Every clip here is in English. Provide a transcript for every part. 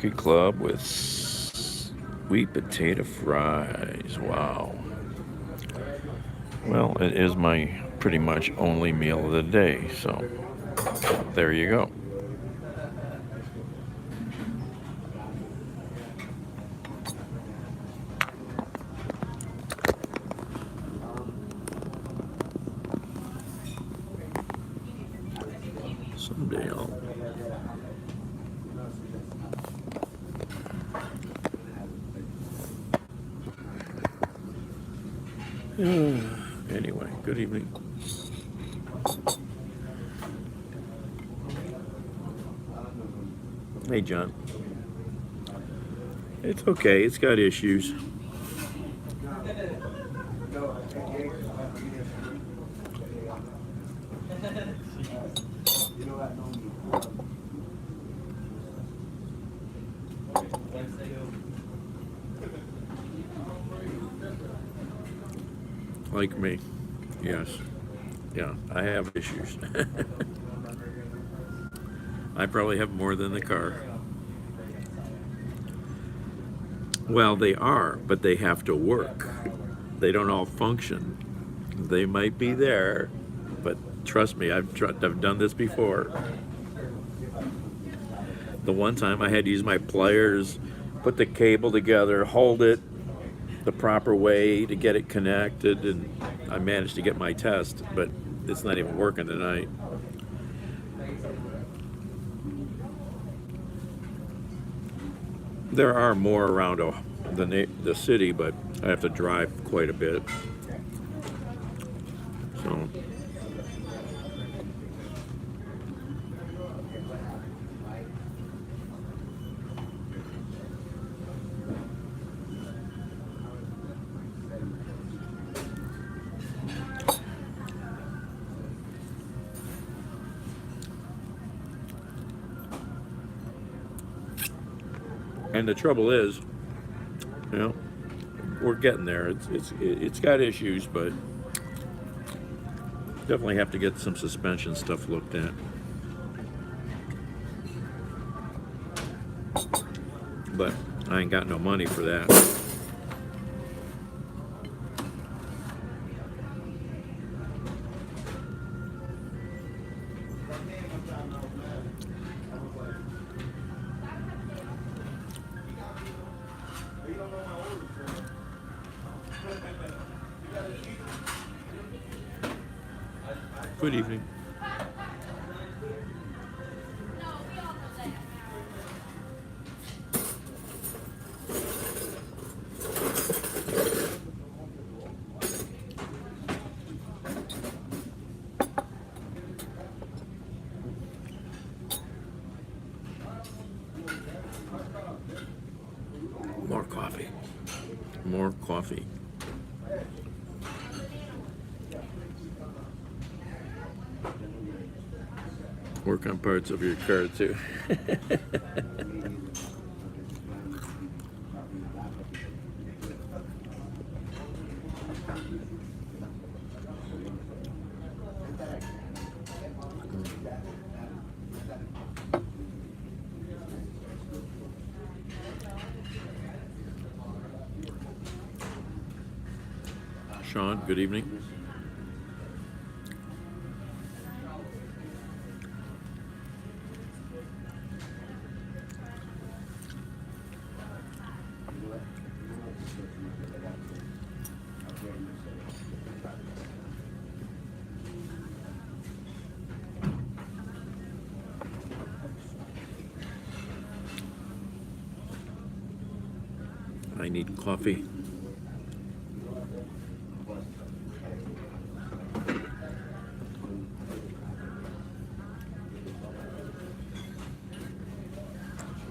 Turkey Club with sweet potato fries. Wow. Well, it is my pretty much only meal of the day, so there you go. Someday I'll. Anyway, good evening. Hey, John. It's okay. It's got issues. Like me. Yes. Yeah, I have issues. I probably have more than the car. Well, they are, but they have to work. They don't all function. They might be there, but trust me, I've done this before. The one time I had to use my pliers, put the cable together, hold it the proper way to get it connected, and I managed to get my test, but it's not even working tonight. There are more around the city, but I have to drive quite a bit. So, and the trouble is, you know, we're getting there. It's got issues, but definitely have to get some suspension stuff looked at. But I ain't got no money for that. Good evening. More coffee. More coffee. Work on parts of your car too. Sean, good evening. I need coffee.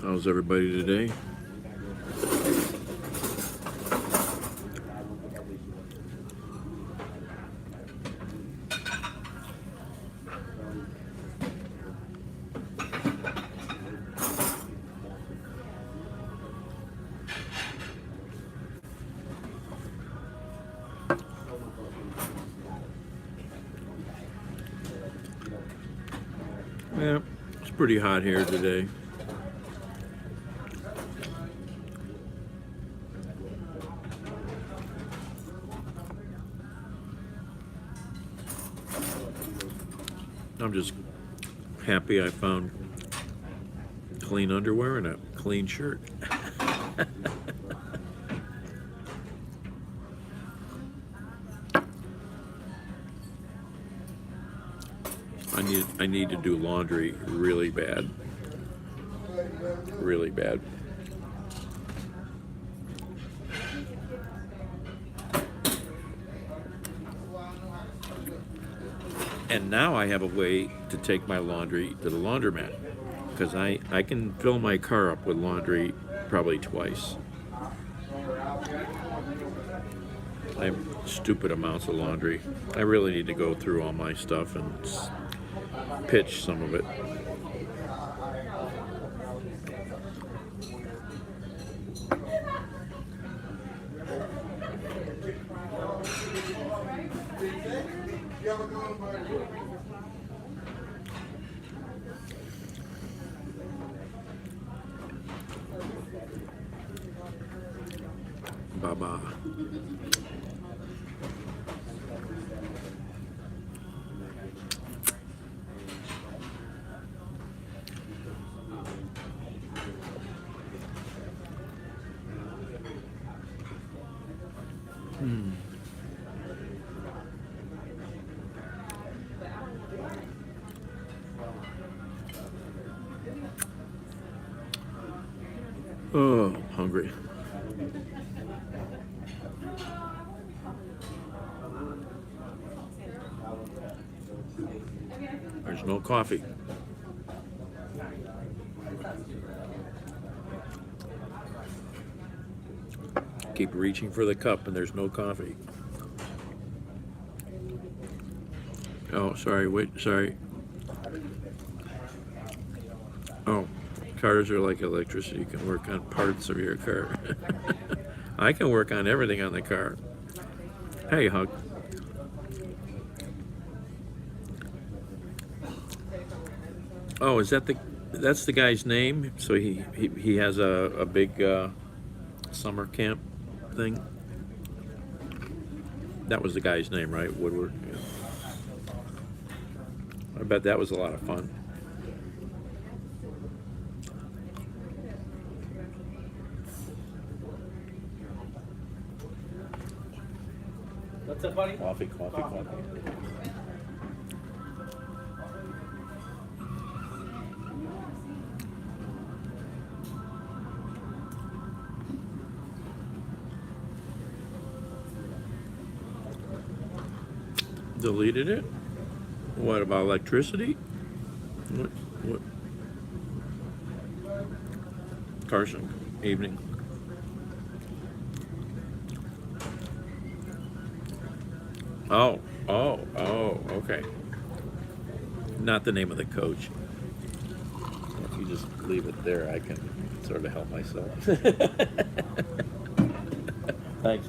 How's everybody today? Yeah, it's pretty hot here today. I'm just happy I found clean underwear and a clean shirt. I need to do laundry really bad. Really bad. And now I have a way to take my laundry to the laundromat, because I can fill my car up with laundry probably twice. I have stupid amounts of laundry. I really need to go through all my stuff and pitch some of it. Baba. Oh, I'm hungry. There's no coffee. Keep reaching for the cup and there's no coffee. Oh, sorry, wait, sorry. Oh, cars are like electricity. You can work on parts of your car. I can work on everything on the car. Hey, Hug. Oh, is that that's the guy's name? So he has a big summer camp thing? That was the guy's name, right? Woodward. Yeah. I bet that was a lot of fun. What's up, buddy? Coffee. Deleted it? What about electricity? What? Carson, evening. Oh, okay. Not the name of the coach. If you just leave it there, I can sort of help myself. Thanks.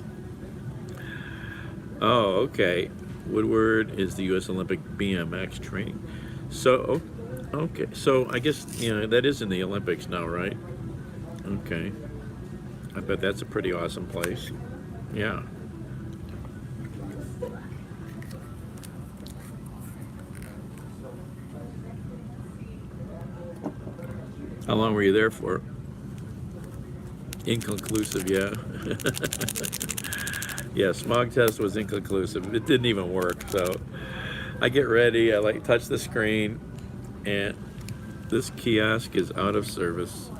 Oh, okay. Woodward is the U.S. Olympic BMX training. So, okay. So I guess, that is in the Olympics now, right? Okay. I bet that's a pretty awesome place. Yeah. How long were you there for? Inconclusive, yeah. Yeah, smog test was inconclusive. It didn't even work. So I get ready, I touch the screen, and this kiosk is out of service.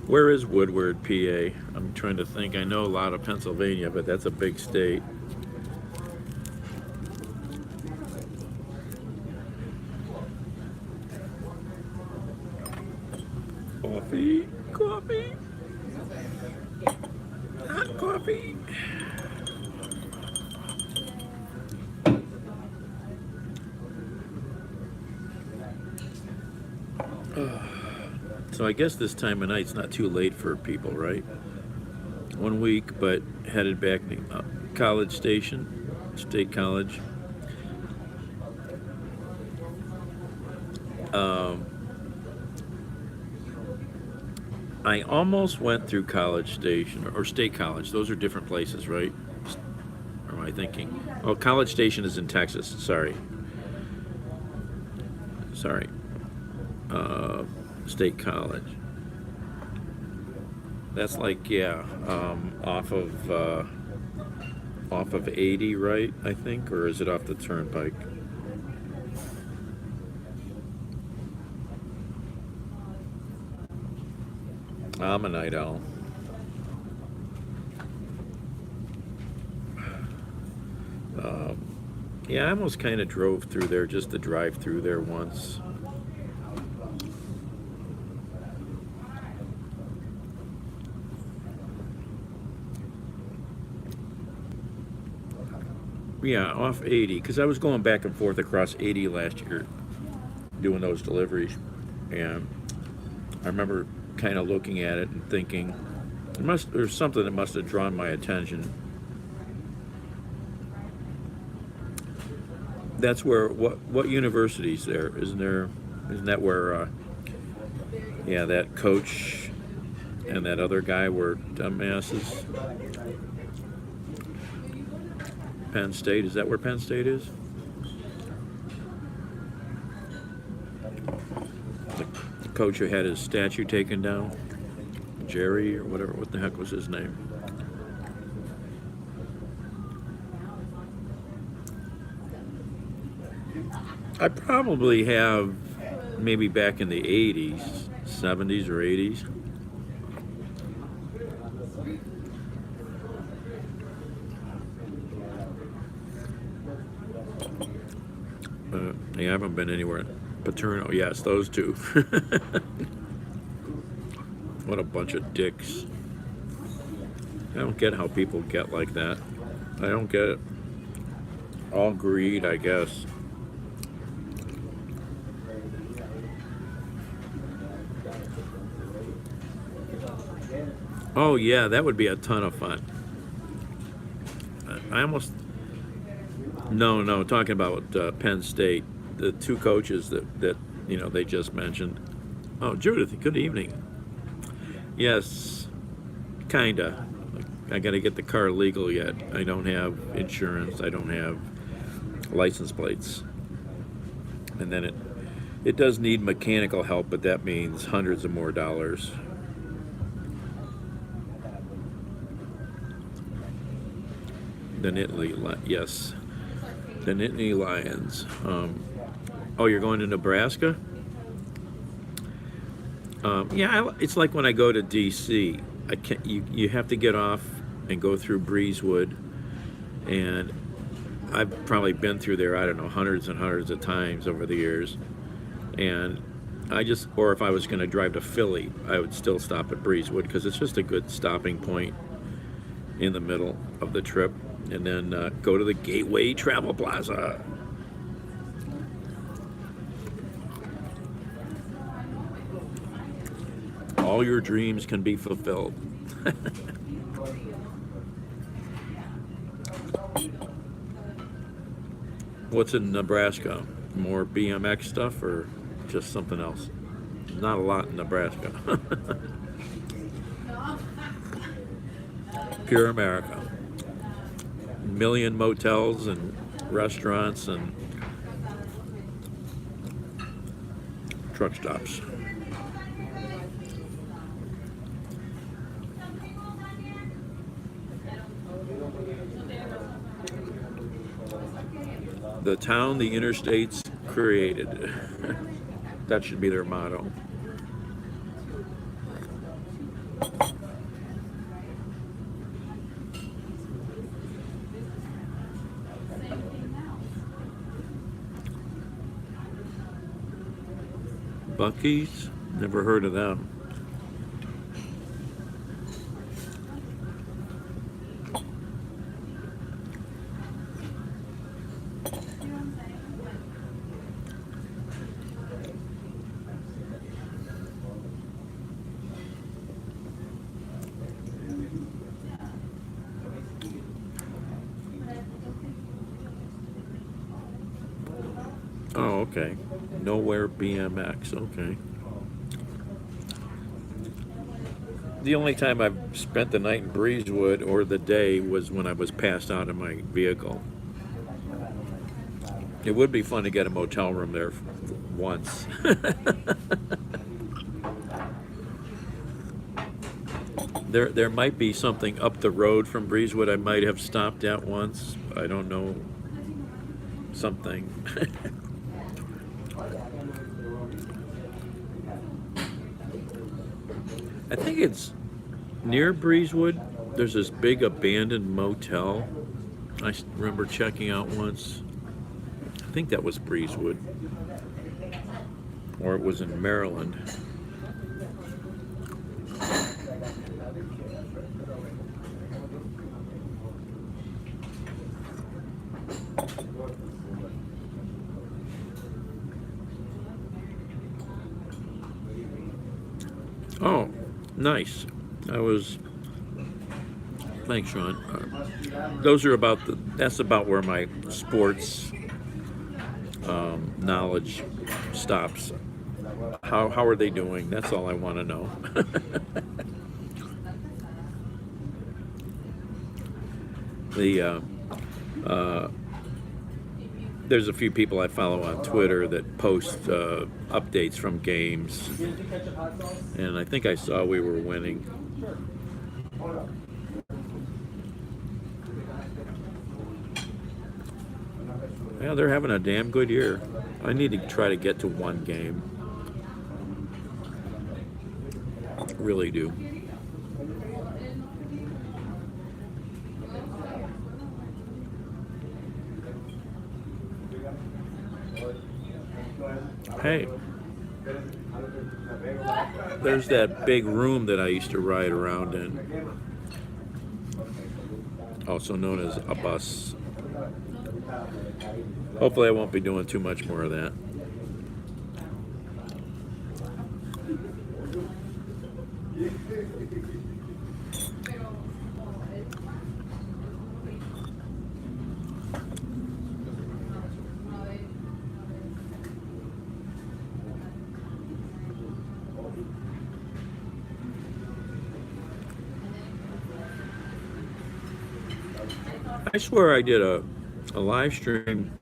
Where is Woodward, PA? I'm trying to think. I know a lot of Pennsylvania, but that's a big state. Coffee. Hot coffee. So I guess this time of night's not too late for people, right? 1 week, but headed back to College Station, State College. I almost went through College Station or State College. Those are different places, right? Or am I thinking? Oh, College Station is in Texas. Sorry. sorry, State College. That's like, yeah, off of 80, right? I think, or is it off the Turnpike? I'm a night owl. Yeah, I almost kind of drove through there just to drive through there once. Yeah, off 80, because I was going back and forth across 80 last year doing those deliveries. And I remember kind of looking at it and thinking, there's something that must have drawn my attention. That's where, what university's there? Isn't that where, yeah, that coach and that other guy were dumbasses? Penn State, is that where Penn State is? The coach who had his statue taken down, Jerry or whatever, what the heck was his name? I probably have maybe back in the 80s, 70s or 80s. Yeah, I haven't been anywhere. Paterno, yes, those two. What a bunch of dicks. I don't get how people get like that. I don't get it. All greed, I guess. Oh yeah, that would be a ton of fun. I almost... No, talking about Penn State, the two coaches that you know they just mentioned. Oh, Judith, good evening. Yes, kinda. I got to get the car legal yet. I don't have insurance. I don't have license plates, and then it does need mechanical help, but that means hundreds of more dollars. The Nittany, yes. The Nittany Lions. Oh, you're going to Nebraska? Yeah, it's like when I go to D.C. I can't. You have to get off and go through Breezewood, and I've probably been through there, I don't know, hundreds and hundreds of times over the years. And or if I was going to drive to Philly, I would still stop at Breezewood because it's just a good stopping point in the middle of the trip. And then go to the Gateway Travel Plaza. All your dreams can be fulfilled. What's in Nebraska? More BMX stuff or just something else? Not a lot in Nebraska. Pure America. Million motels and restaurants and truck stops. The town the interstates created. That should be their motto. Buc-ee's? Never heard of them. Oh, okay. Nowhere BMX, okay. The only time I've spent the night in Breezewood or the day was when I was passed out in my vehicle. It would be fun to get a motel room there once. There might be something up the road from Breezewood I might have stopped at once. I don't know. Something. I think it's near Breezewood. There's this big abandoned motel I remember checking out once. I think that was Breezewood. Or it was in Maryland. Oh, nice. Thanks, Sean. Those are that's about where my sports knowledge stops. How are they doing? That's all I want to know. There's a few people I follow on Twitter that post updates from games, and I think I saw we were winning. Yeah, they're having a damn good year. I need to try to get to one game. Really do. Hey, there's that big room that I used to ride around in, also known as a bus. Hopefully I won't be doing too much more of that. I swear I did a live stream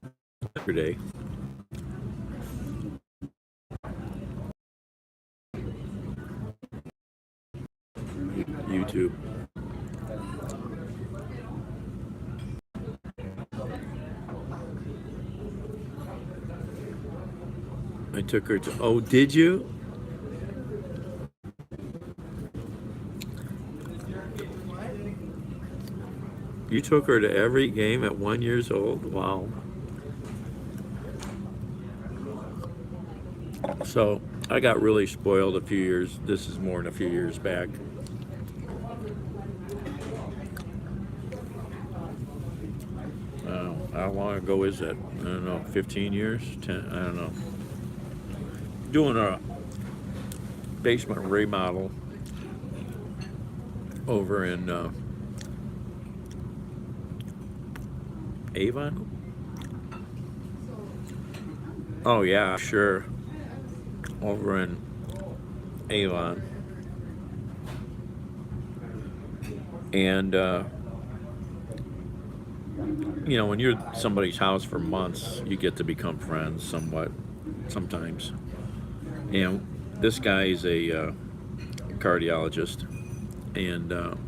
yesterday. YouTube. I took her to, oh, did you? You took her to every game at 1 year old? Wow. So I got really spoiled a few years. This is more than a few years back. How long ago is that? I don't know, 15 years? 10? I don't know. Doing a basement remodel over in Avon? Oh yeah, sure. Over in Avon. And you know, when you're at somebody's house for months, you get to become friends somewhat, sometimes. And this guy is a cardiologist, and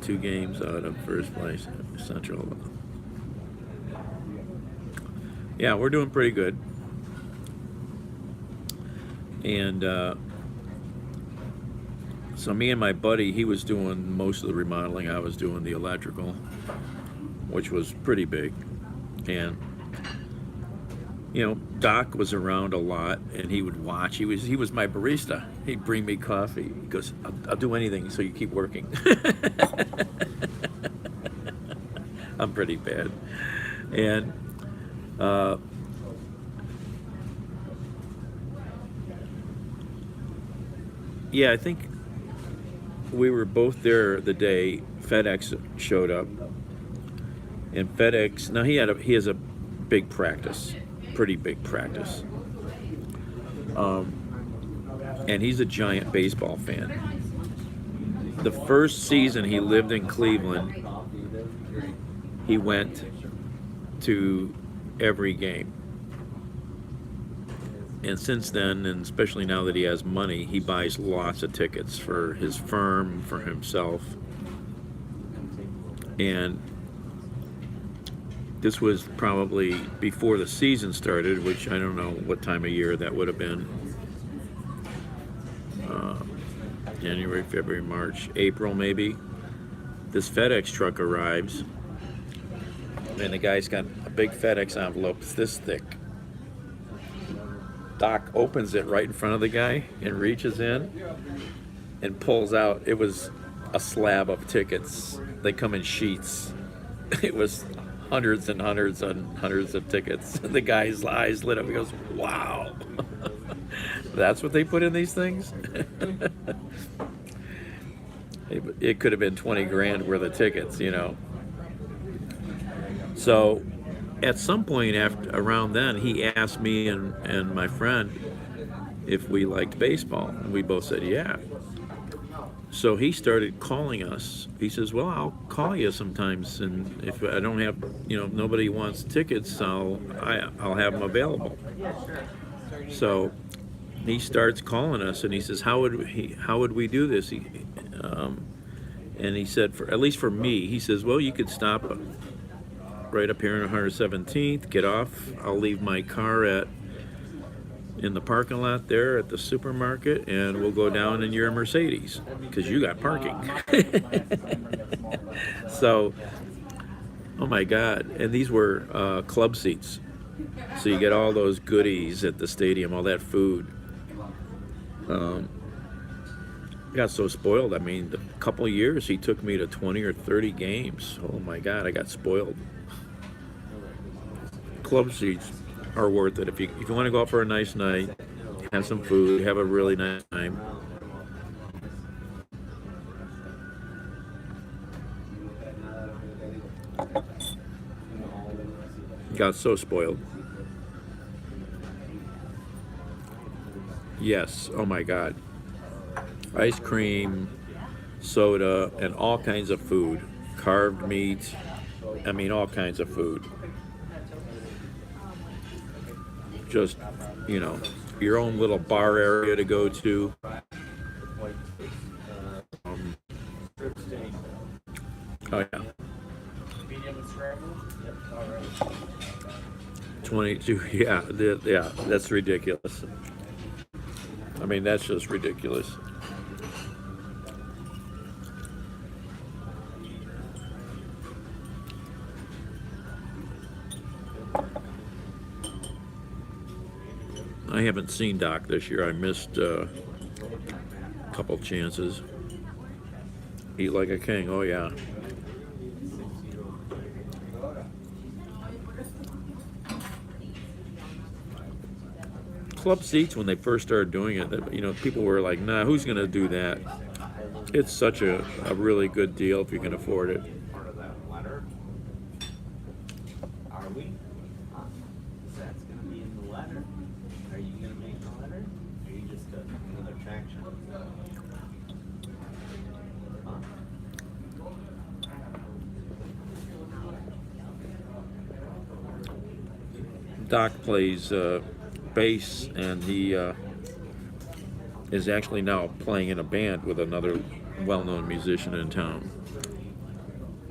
2 games out of first place at Central. Yeah, we're doing pretty good. And so me and my buddy, he was doing most of the remodeling, I was doing the electrical, which was pretty big. And you know, Doc was around a lot, and he would watch. He was my barista. He'd bring me coffee. He goes, I'll do anything so you keep working. I'm pretty bad. And yeah, I think we were both there the day FedEx showed up. And FedEx, now he has a big practice, pretty big practice. And he's a giant baseball fan. The first season he lived in Cleveland, he went to every game. And since then, and especially now that he has money, he buys lots of tickets for his firm, for himself. And this was probably before the season started, which I don't know what time of year that would have been. January, February, March, April maybe. This FedEx truck arrives, and the guy's got a big FedEx envelope this thick. Doc opens it right in front of the guy and reaches in and pulls out. It was a slab of tickets. They come in sheets. It was hundreds and hundreds and hundreds of tickets. The guy's eyes lit up. He goes, "Wow, that's what they put in these things?" It could have been 20 grand worth of tickets, you know. So at some point around then, he asked me and my friend if we liked baseball, and we both said yeah. So he started calling us. He says, "Well, I'll call you sometimes, and if I don't have, you know, nobody wants tickets, I'll have them available." So he starts calling us, and he says, "How would we do this?" And he said, at least for me, he says, "Well, you could stop right up here on 117th, get off. I'll leave my car in the parking lot there at the supermarket, and we'll go down in your Mercedes because you got parking." So, oh my God! And these were club seats, so you get all those goodies at the stadium, all that food. I got so spoiled. I mean, a couple of years he took me to 20 or 30 games. Oh my God, I got spoiled. Club seats are worth it if you want to go out for a nice night, have some food, have a really nice time. Got so spoiled. Yes, oh my God. Ice cream, soda, and all kinds of food. Carved meat, I mean all kinds of food. Just, you know, your own little bar area to go to. Oh yeah. 22, yeah, yeah, that's ridiculous. I mean, that's just ridiculous. I haven't seen Doc this year. I missed a couple chances. Eat like a king, oh yeah. Club seats, when they first started doing it, you know, people were like, "Nah, who's gonna do that?" It's such a really good deal if you can afford it. Are we? That's gonna be in the letter. Are you gonna make the letter? Or are you just another traction? Huh? Doc plays bass, and he is actually now playing in a band with another well-known musician in town.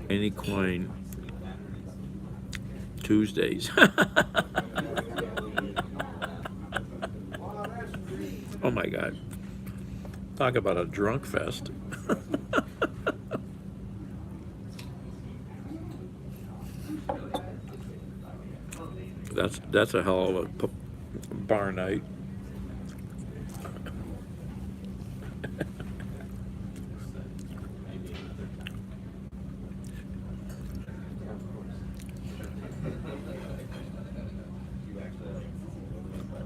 Anyquine Tuesdays. Oh my God. Talk about a drunk fest. That's a hell of a bar night.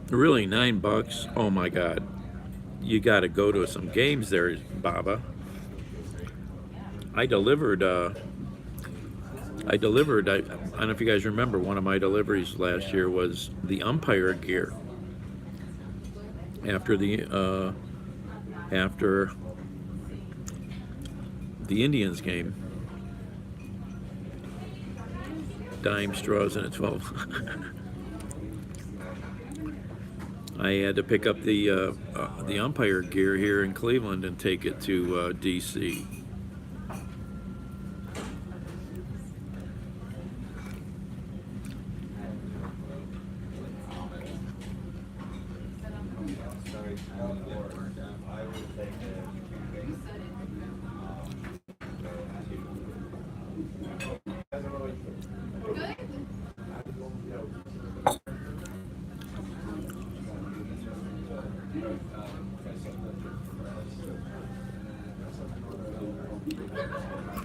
Really, $9. Oh my God, you got to go to some games there, Baba. I delivered. I don't know if you guys remember, one of my deliveries last year was the umpire gear. After the Indians game, dime straws and a 12. I had to pick up the umpire gear here in Cleveland and take it to DC.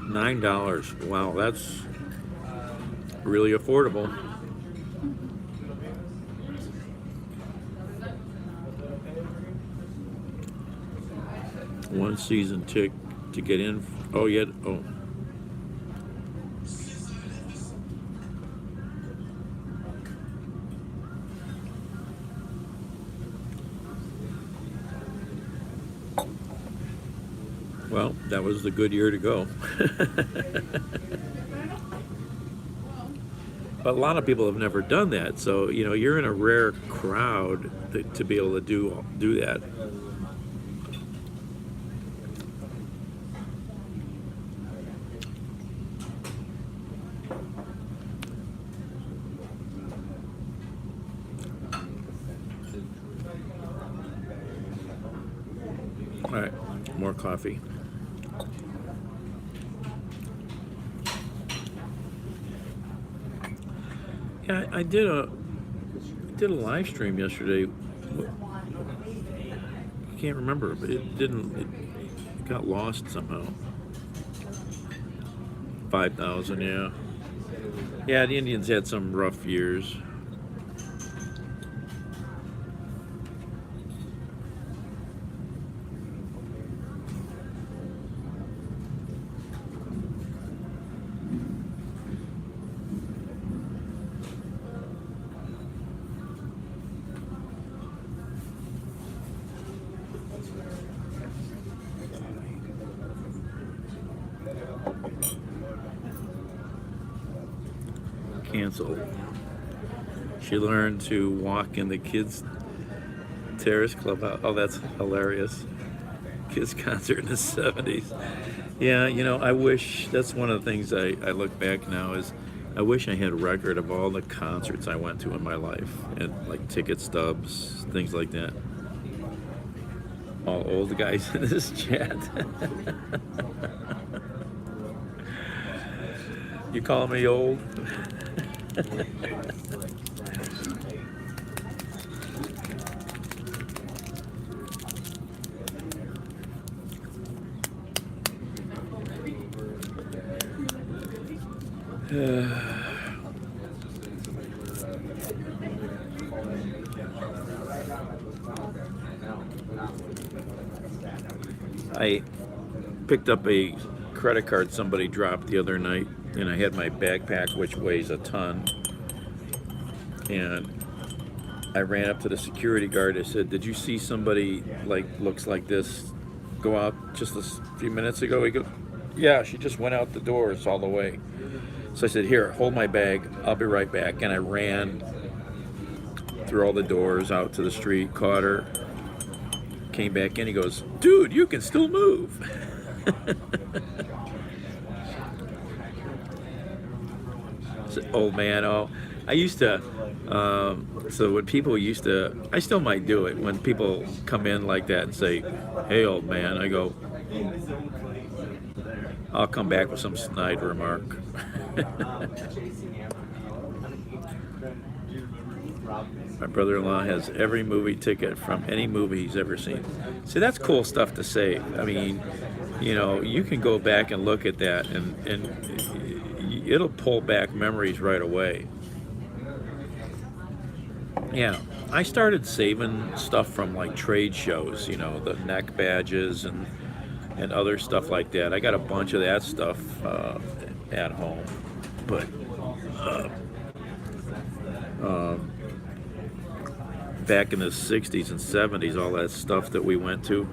$9. Wow, that's really affordable. One season ticket to get in. Oh, yeah. Oh. Well, that was the good year to go. But a lot of people have never done that, so you know you're in a rare crowd to be able to do that. All right, more coffee. Yeah, I did a live stream yesterday. I can't remember, but it got lost somehow. 5,000, yeah. Yeah, the Indians had some rough years. Canceled. She learned to walk in the kids' terrace club. Oh, that's hilarious. Kids concert in the 70s. Yeah, you know, I wish, that's one of the things I look back now is I wish I had a record of all the concerts I went to in my life and like ticket stubs, things like that. All old guys in this chat. You call me old? I picked up a credit card somebody dropped the other night, and I had my backpack, which weighs a ton, and I ran up to the security guard. I said, "Did you see somebody like looks like this go out just a few minutes ago?" He goes, "Yeah, she just went out the doors all the way." So I said, "Here, hold my bag. I'll be right back." And I ran through all the doors out to the street, caught her, came back in. He goes, "Dude, you can still move." Old man. Oh, I used to. So when people used to, I still might do it. When people come in like that and say, "Hey, old man," I go, I'll come back with some snide remark. My brother-in-law has every movie ticket from any movie he's ever seen. See, that's cool stuff to say. I mean, you know, you can go back and look at that, and it'll pull back memories right away. Yeah, I started saving stuff from like trade shows, you know, the neck badges and other stuff like that. I got a bunch of that stuff at home, but back in the 60s and 70s, all that stuff that we went to,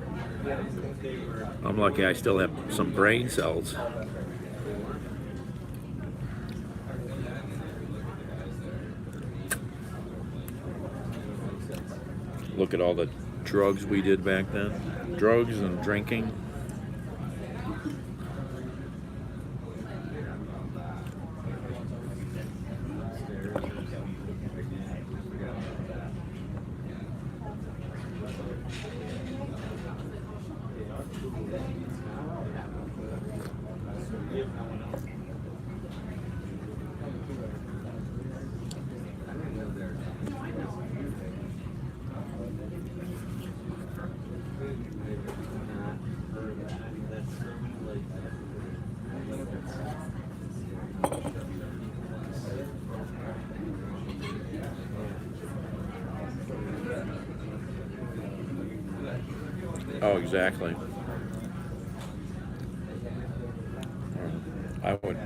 I'm lucky I still have some brain cells. look at all the drugs we did back then. Drugs and drinking. Oh, exactly. I would,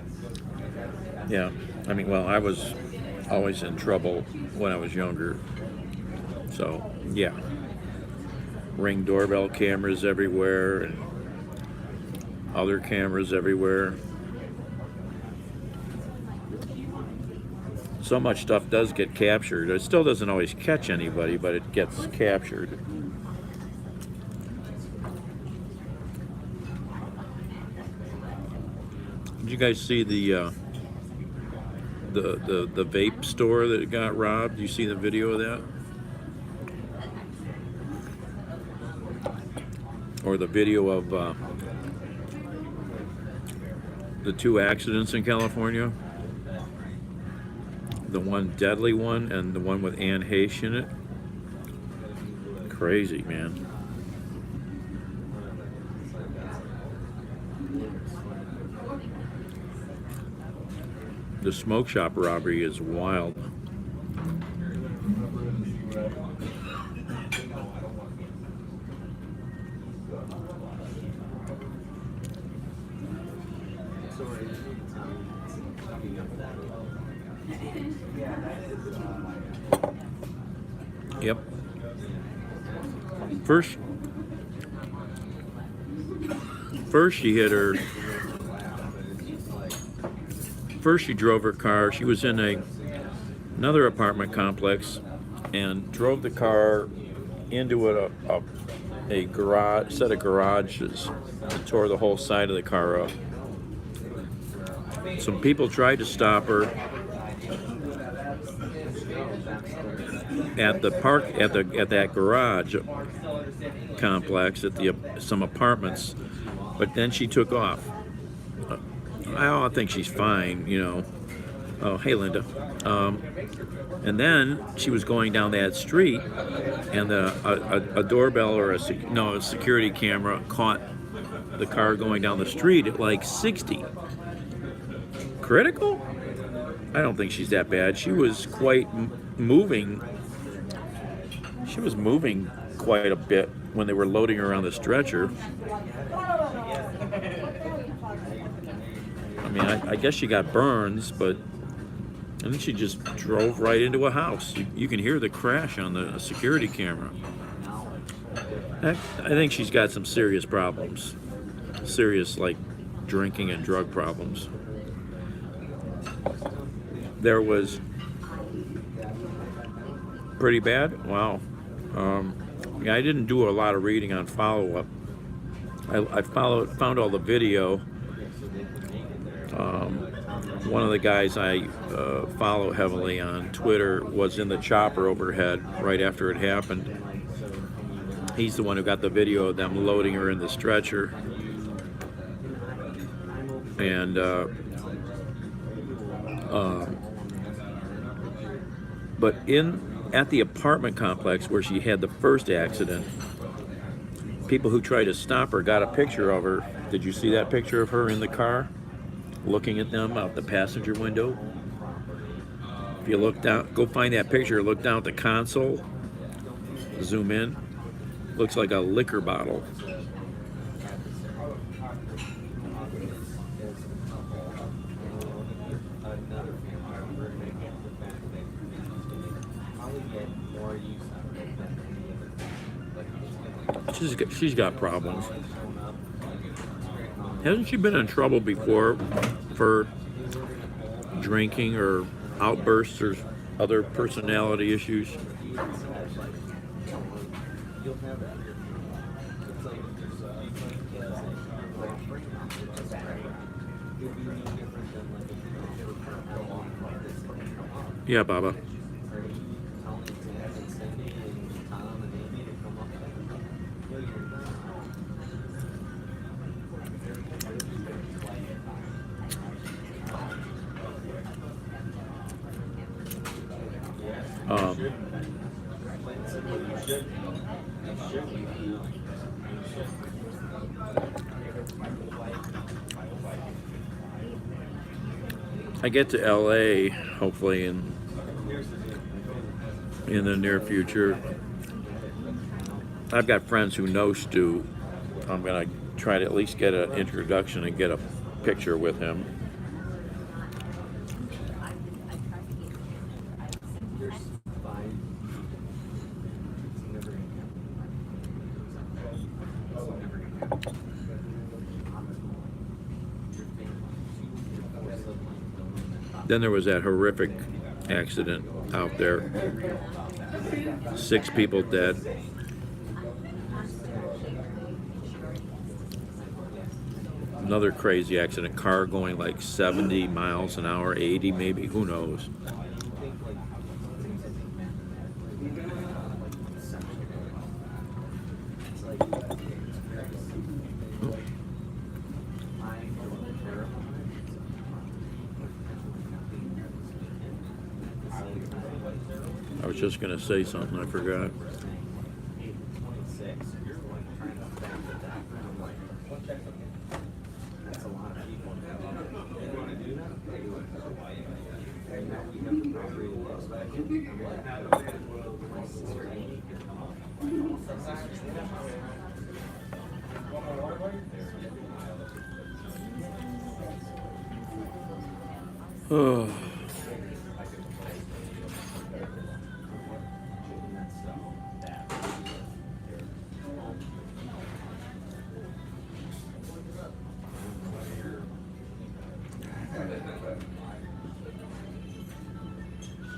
yeah. I mean, well, I was always in trouble when I was younger. So, yeah. Ring doorbell cameras everywhere and other cameras everywhere. So much stuff does get captured. It still doesn't always catch anybody, but it gets captured. Did you guys see the vape store that got robbed? You see the video of that? Or the video of the 2 accidents in California? The one deadly one and the one with Anne Heche in it? Crazy, man. The smoke shop robbery is wild. Yep. First she hit her. First she drove her car. She was in another apartment complex and drove the car into a garage, set of garages, and tore the whole side of the car up. Some people tried to stop her at the park at that garage complex at some apartments, but then she took off. I think she's fine, you know. Oh, hey, Linda. And then she was going down that street, and a doorbell or a security camera caught the car going down the street at like 60. Critical? I don't think she's that bad. She was quite moving. She was moving quite a bit when they were loading her on the stretcher. I mean, I guess she got burns, but I think she just drove right into a house. You can hear the crash on the security camera. I think she's got some serious problems. Serious, like, drinking and drug problems. There was pretty bad? Wow. Yeah, I didn't do a lot of reading on follow-up. I found all the video. One of the guys I follow heavily on Twitter was in the chopper overhead right after it happened. He's the one who got the video of them loading her in the stretcher. And but at the apartment complex where she had the first accident, people who tried to stop her got a picture of her. Did you see that picture of her in the car, looking at them out the passenger window? If you look down, go find that picture, look down at the console, zoom in, looks like a liquor bottle. She's got problems. Hasn't she been in trouble before for drinking or outbursts or other personality issues? You'll have that. It's like it'll be no different than like if you go on like this. Yeah, Baba. Are you telling Ted and Cindy and Tom and Amy to come up there? No, you're not. Um, I get to LA hopefully in the near future. I've got friends who know Stu. I'm gonna try to at least get an introduction and get a picture with him. Then there was that horrific accident out there. 6 people dead. Another crazy accident. Car going like 70 miles an hour, 80 maybe, who knows. I was just gonna say something, I forgot. Oh.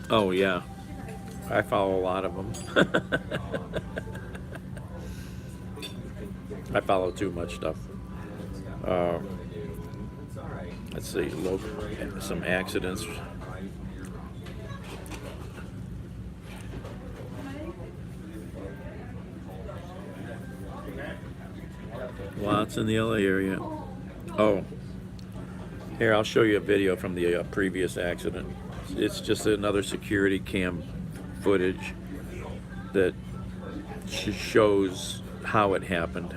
Oh yeah, I follow a lot of them. I follow too much stuff. Let's see, some accidents. Lots in the LA area. Oh, here, I'll show you a video from the previous accident. It's just another security cam footage that shows how it happened.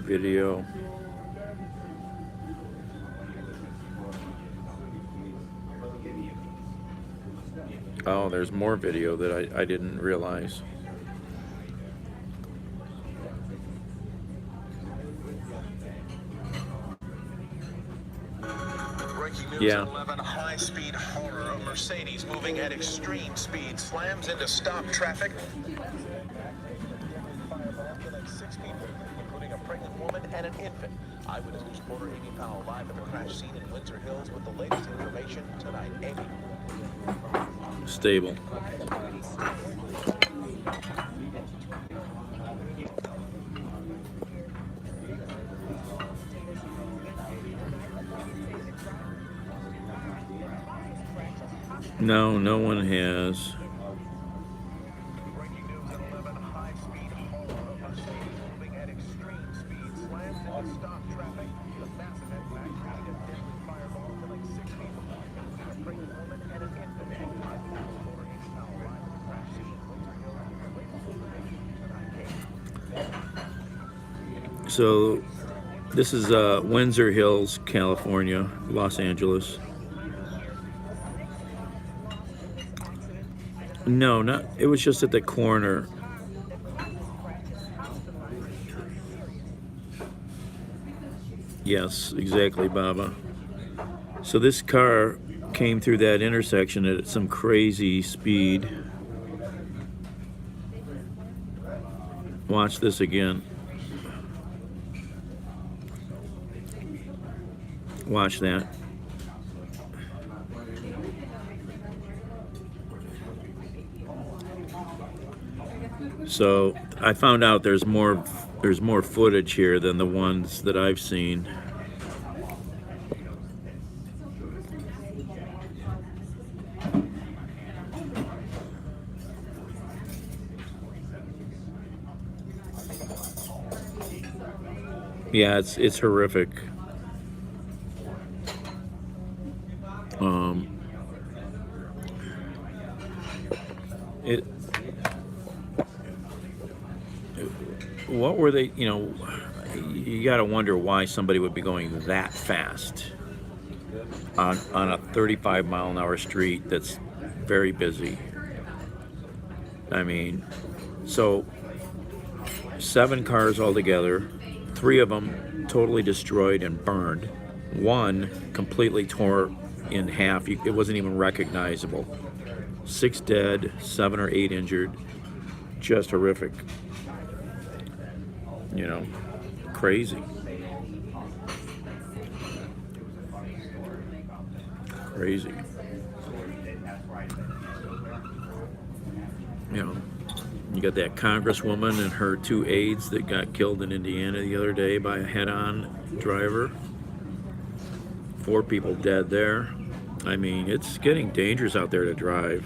Video. Oh, there's more video that I didn't realize. Yeah. 11 high-speed horror. A Mercedes moving at extreme speed slams into stop traffic. Killing 6 people, including a pregnant woman and an infant. Eyewitness News reporter Amy Powell live at the crash scene in Windsor Hills with the latest information tonight. Amy. Stable. No, no one has. Breaking news at 11, high-speed horror. A Mercedes moving at extreme speed slams into stop traffic. The massive impact created a deadly fireball killing 6 people, including a pregnant woman and an infant. Eyewitness reporter Amy Powell live at the crash scene in Windsor Hills with the latest information tonight. So this is Windsor Hills, California, Los Angeles. No, not. It was just at the corner. Yes, exactly, Baba. So this car came through that intersection at some crazy speed. Watch this again. Watch that. So I found out there's more footage here than the ones that I've seen. Yeah, it's horrific. It. What were they? You know, you got to wonder why somebody would be going that fast on a 35-mile-an-hour street that's very busy. I mean, so 7 cars altogether, 3 of them totally destroyed and burned. 1 completely tore in half. It wasn't even recognizable. 6 dead, 7 or 8 injured. Just horrific. You know, crazy. Crazy. You know, you got that congresswoman and her 2 aides that got killed in Indiana the other day by a head-on driver. 4 people dead there. I mean, it's getting dangerous out there to drive.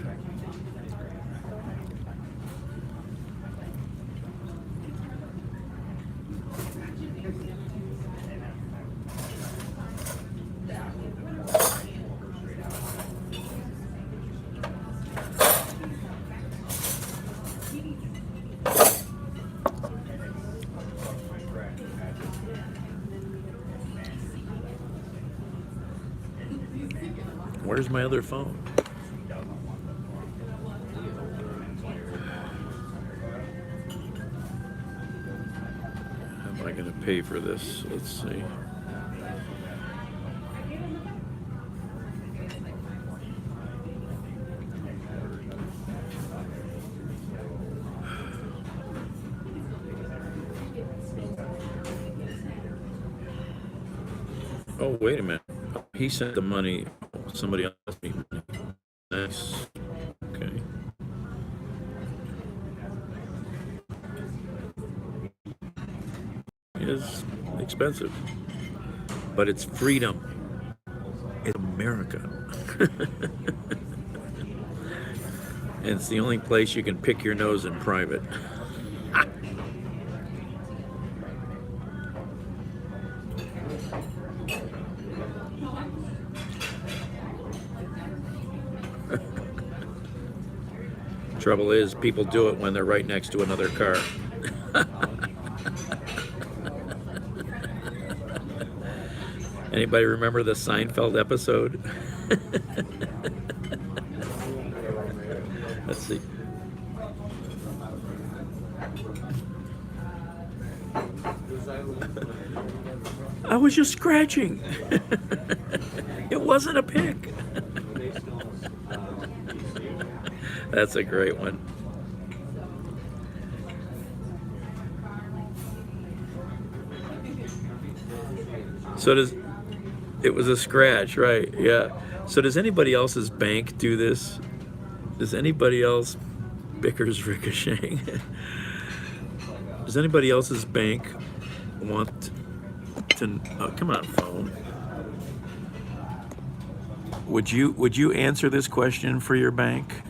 Where's my other phone? How am I going to pay for this? Let's see. Oh, wait a minute. He sent the money. Somebody else sent me money. Nice. Okay. It is expensive, but it's freedom. It's America. And it's the only place you can pick your nose in private. Trouble is, people do it when they're right next to another car. Anybody remember the Seinfeld episode? Let's see. I was just scratching. It wasn't a pick. That's a great one. So it was a scratch, right? Yeah. So does anybody else's bank do this? Does anybody else, Bicker's ricocheting? Does anybody else's bank want to, oh, come on, phone. Would you answer this question for your bank?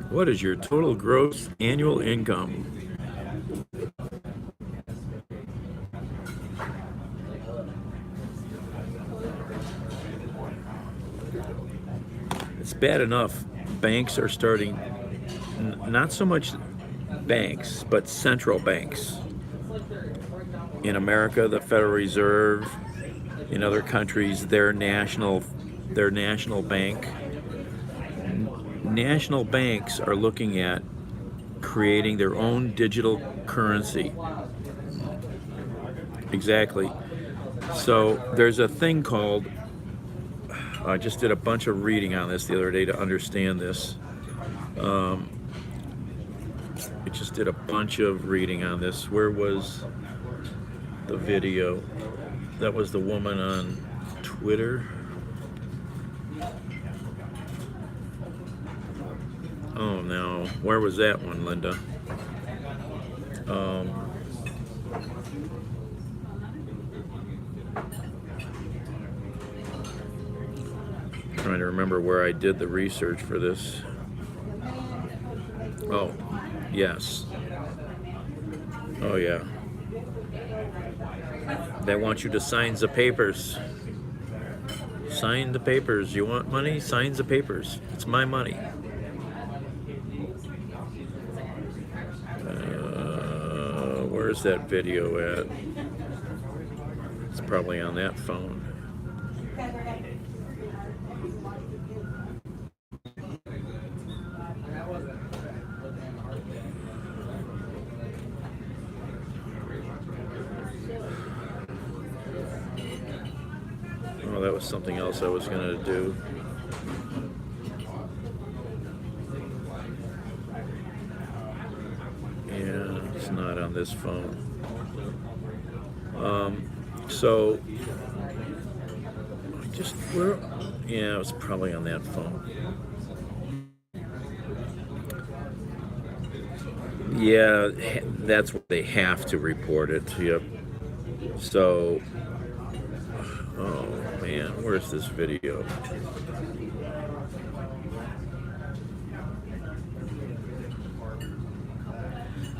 What is your total gross annual income? It's bad enough. Banks are starting, not so much banks, but central banks. In America, the Federal Reserve. In other countries, their national bank. national banks are looking at creating their own digital currency. Exactly. So there's a thing called, I just did a bunch of reading on this the other day to understand this. I just did a bunch of reading on this. Where was the video? That was the woman on Twitter. Oh no, where was that one, Linda? Trying to remember where I did the research for this. Oh, yes. Oh yeah. They want you to sign the papers. Sign the papers. You want money? Sign the papers. It's my money. Where's that video at? It's probably on that phone. Oh, that was something else I was going to do. Yeah, it's not on this phone. So, just where? Yeah, it was probably on that phone. Yeah, that's where they have to report it. Yep. So, oh man, where's this video?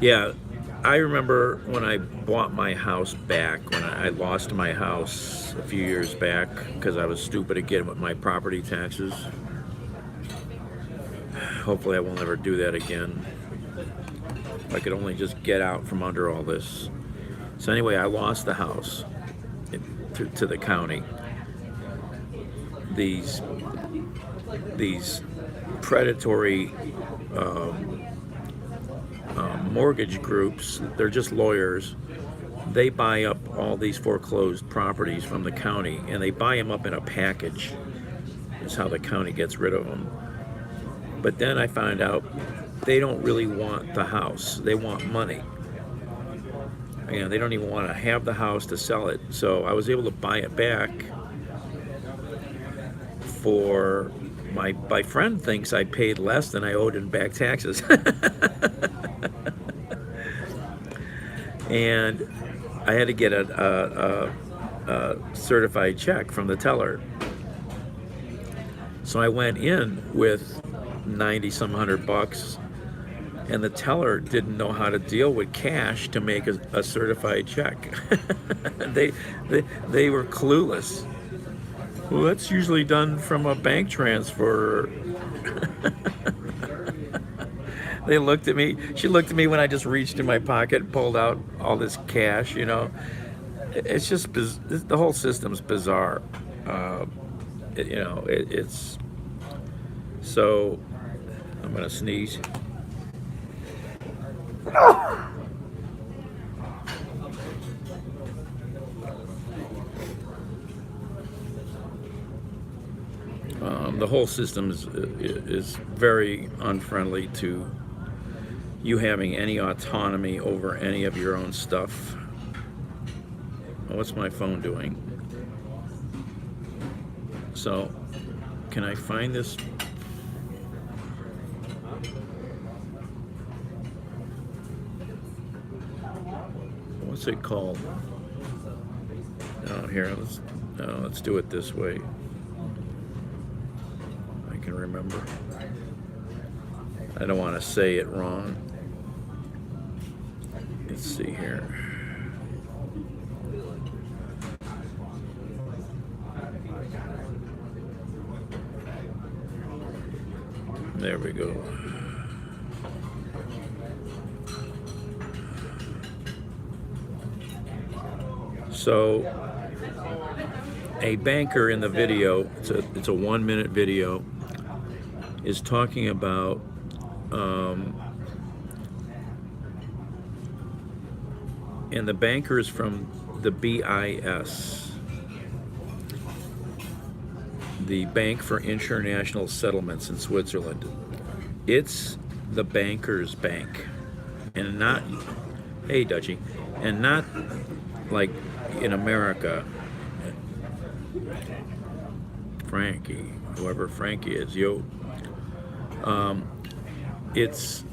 Yeah, I remember when I bought my house back, when I lost my house a few years back because I was stupid again with my property taxes. Hopefully I won't ever do that again. If I could only just get out from under all this. So anyway, I lost the house to the county. These predatory mortgage groups, they're just lawyers. They buy up all these foreclosed properties from the county, and they buy them up in a package. That's how the county gets rid of them. But then I find out they don't really want the house. They want money. And they don't even want to have the house to sell it. So I was able to buy it back for my friend thinks I paid less than I owed in back taxes. And I had to get a certified check from the teller. So I went in with 90-some $100, and the teller didn't know how to deal with cash to make a certified check. They were clueless. Well, that's usually done from a bank transfer. They looked at me. She looked at me when I just reached in my pocket and pulled out all this cash, you know. It's just, the whole system's bizarre. It's, so, I'm gonna sneeze. The whole system is very unfriendly to you having any autonomy over any of your own stuff. What's my phone doing? So, can I find this? What's it called? Oh, here, let's do it this way. I can remember. I don't want to say it wrong. Let's see here. There we go. So, a banker in the video, it's a 1-minute video, is talking about and the bankers from the BIS, the Bank for International Settlements in Switzerland. It's the bankers' bank, and not, hey Dutchie, and not like in America. Frankie, whoever Frankie is, yo. It's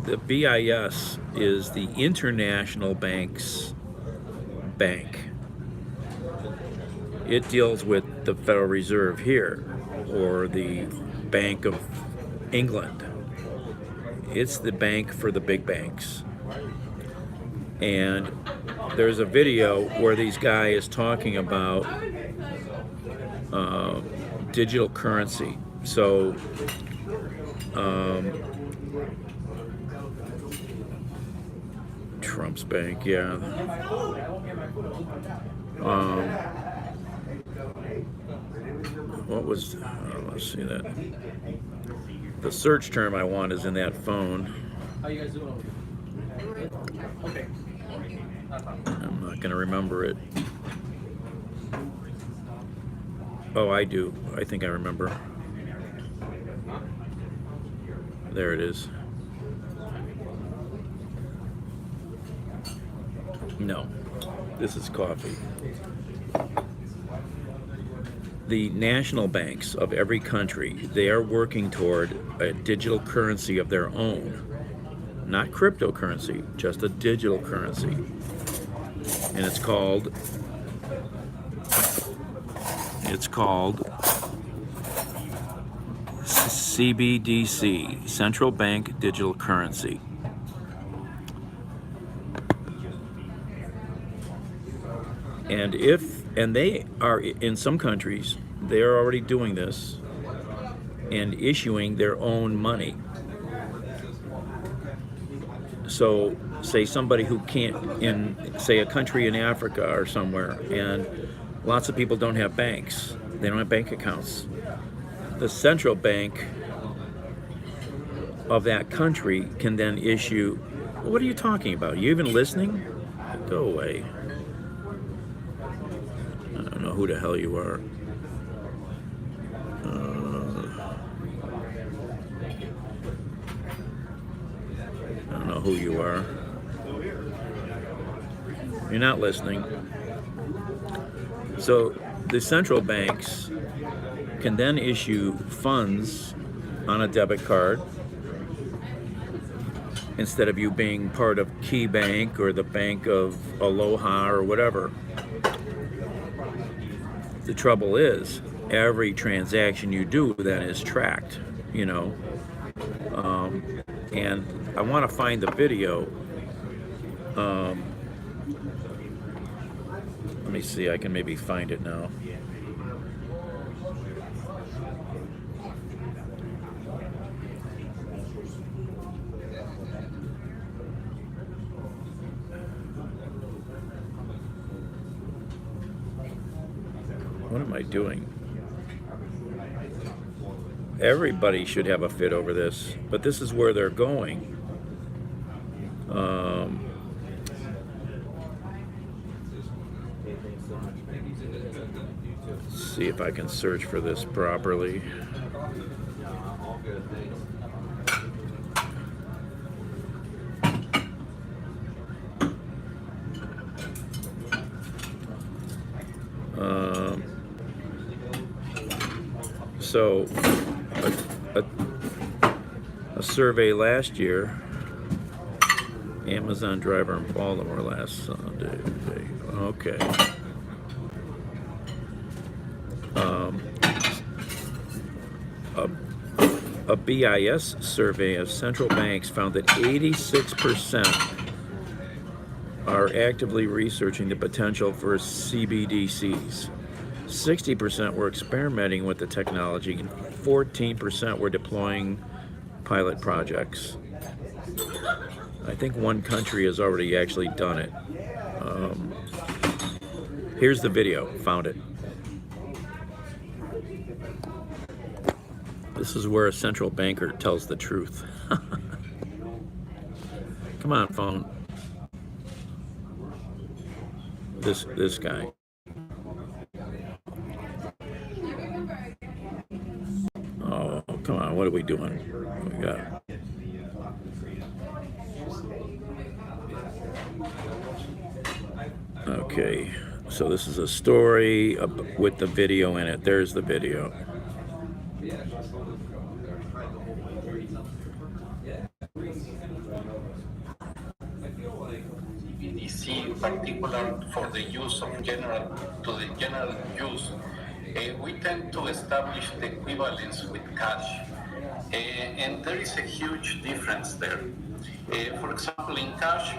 the BIS is the international bank's bank. It deals with the Federal Reserve here, or the Bank of England. It's the bank for the big banks. And there's a video where this guy is talking about digital currency. So Trump's bank, yeah. What was, let's see that. The search term I want is in that phone. How you guys doing? Okay. I'm not going to remember it. Oh, I do. I think I remember. There it is. No, this is coffee. The national banks of every country, they are working toward a digital currency of their own. Not cryptocurrency, just a digital currency. And it's called CBDC, Central Bank Digital Currency. And they are, in some countries, they are already doing this and issuing their own money. So, say somebody who can't, in, say, a country in Africa or somewhere, and lots of people don't have banks. They don't have bank accounts. The central bank of that country can then issue, what are you talking about? Are you even listening? Go away. I don't know who the hell you are. I don't know who you are. You're not listening. So the central banks can then issue funds on a debit card instead of you being part of Key Bank or the Bank of Aloha or whatever. The trouble is, every transaction you do then is tracked, you know. And I want to find the video. Let me see, I can maybe find it now. What am I doing? Everybody should have a fit over this, but this is where they're going. Let's see if I can search for this properly. So, a survey last year, Amazon driver in Baltimore last Sunday. Okay. A BIS survey of central banks found that 86% are actively researching the potential for CBDCs. 60% were experimenting with the technology, and 14% were deploying pilot projects. I think one country has already actually done it. Here's the video, found it. This is where a central banker tells the truth. Come on, phone. This guy. Oh, come on. What are we doing? What we got? Okay. So this is a story with the video in it. There's the video. CBDC, particular for the use of general use, we tend to establish the equivalence with cash, and there is a huge difference there. For example, in cash,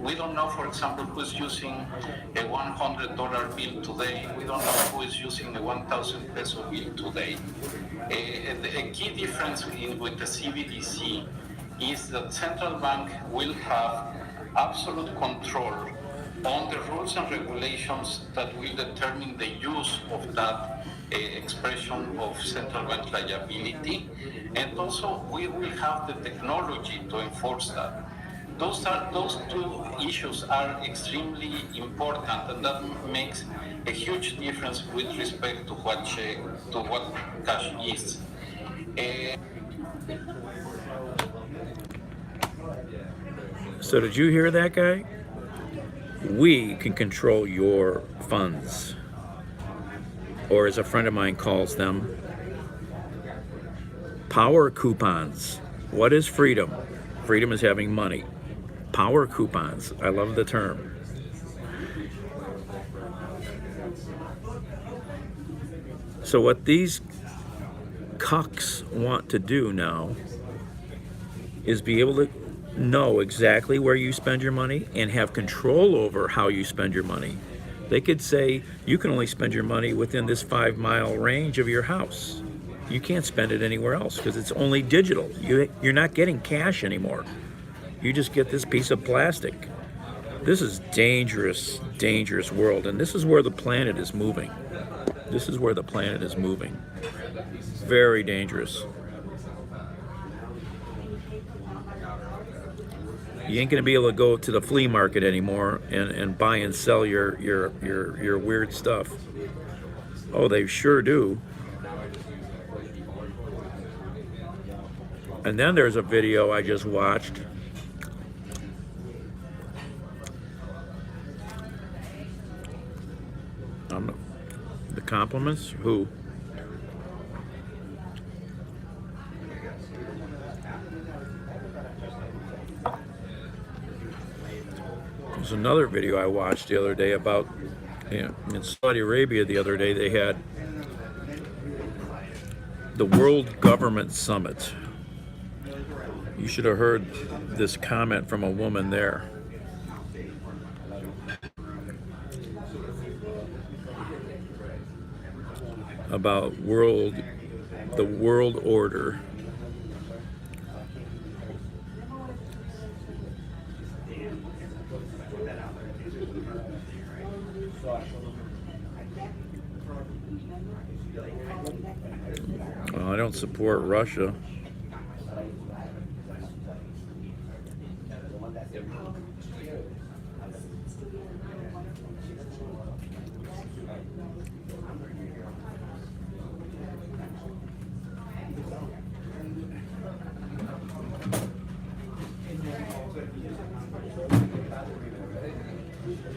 we don't know, for example, who's using a $100 bill today. We don't know who is using a 1,000 peso bill today. The key difference with the CBDC is that central bank will have absolute control on the rules and regulations that will determine the use of that expression of central bank liability, and also we will have the technology to enforce that. Those two issues are extremely important, and that makes a huge difference with respect to what cash is. So did you hear that guy? We can control your funds, or as a friend of mine calls them, power coupons. What is freedom? Freedom is having money. Power coupons. I love the term. So what these cucks want to do now is be able to know exactly where you spend your money and have control over how you spend your money. They could say you can only spend your money within this 5-mile range of your house. You can't spend it anywhere else because it's only digital. You're not getting cash anymore. You just get this piece of plastic. This is dangerous, dangerous world, and this is where the planet is moving. This is where the planet is moving. Very dangerous. You ain't gonna be able to go to the flea market anymore and buy and sell your weird stuff. Oh, they sure do. And then there's a video I just watched. The compliments? Who? There's another video I watched the other day about, in Saudi Arabia the other day, they had the World Government Summit. You should have heard this comment from a woman there. About the world order. Well, I don't support Russia.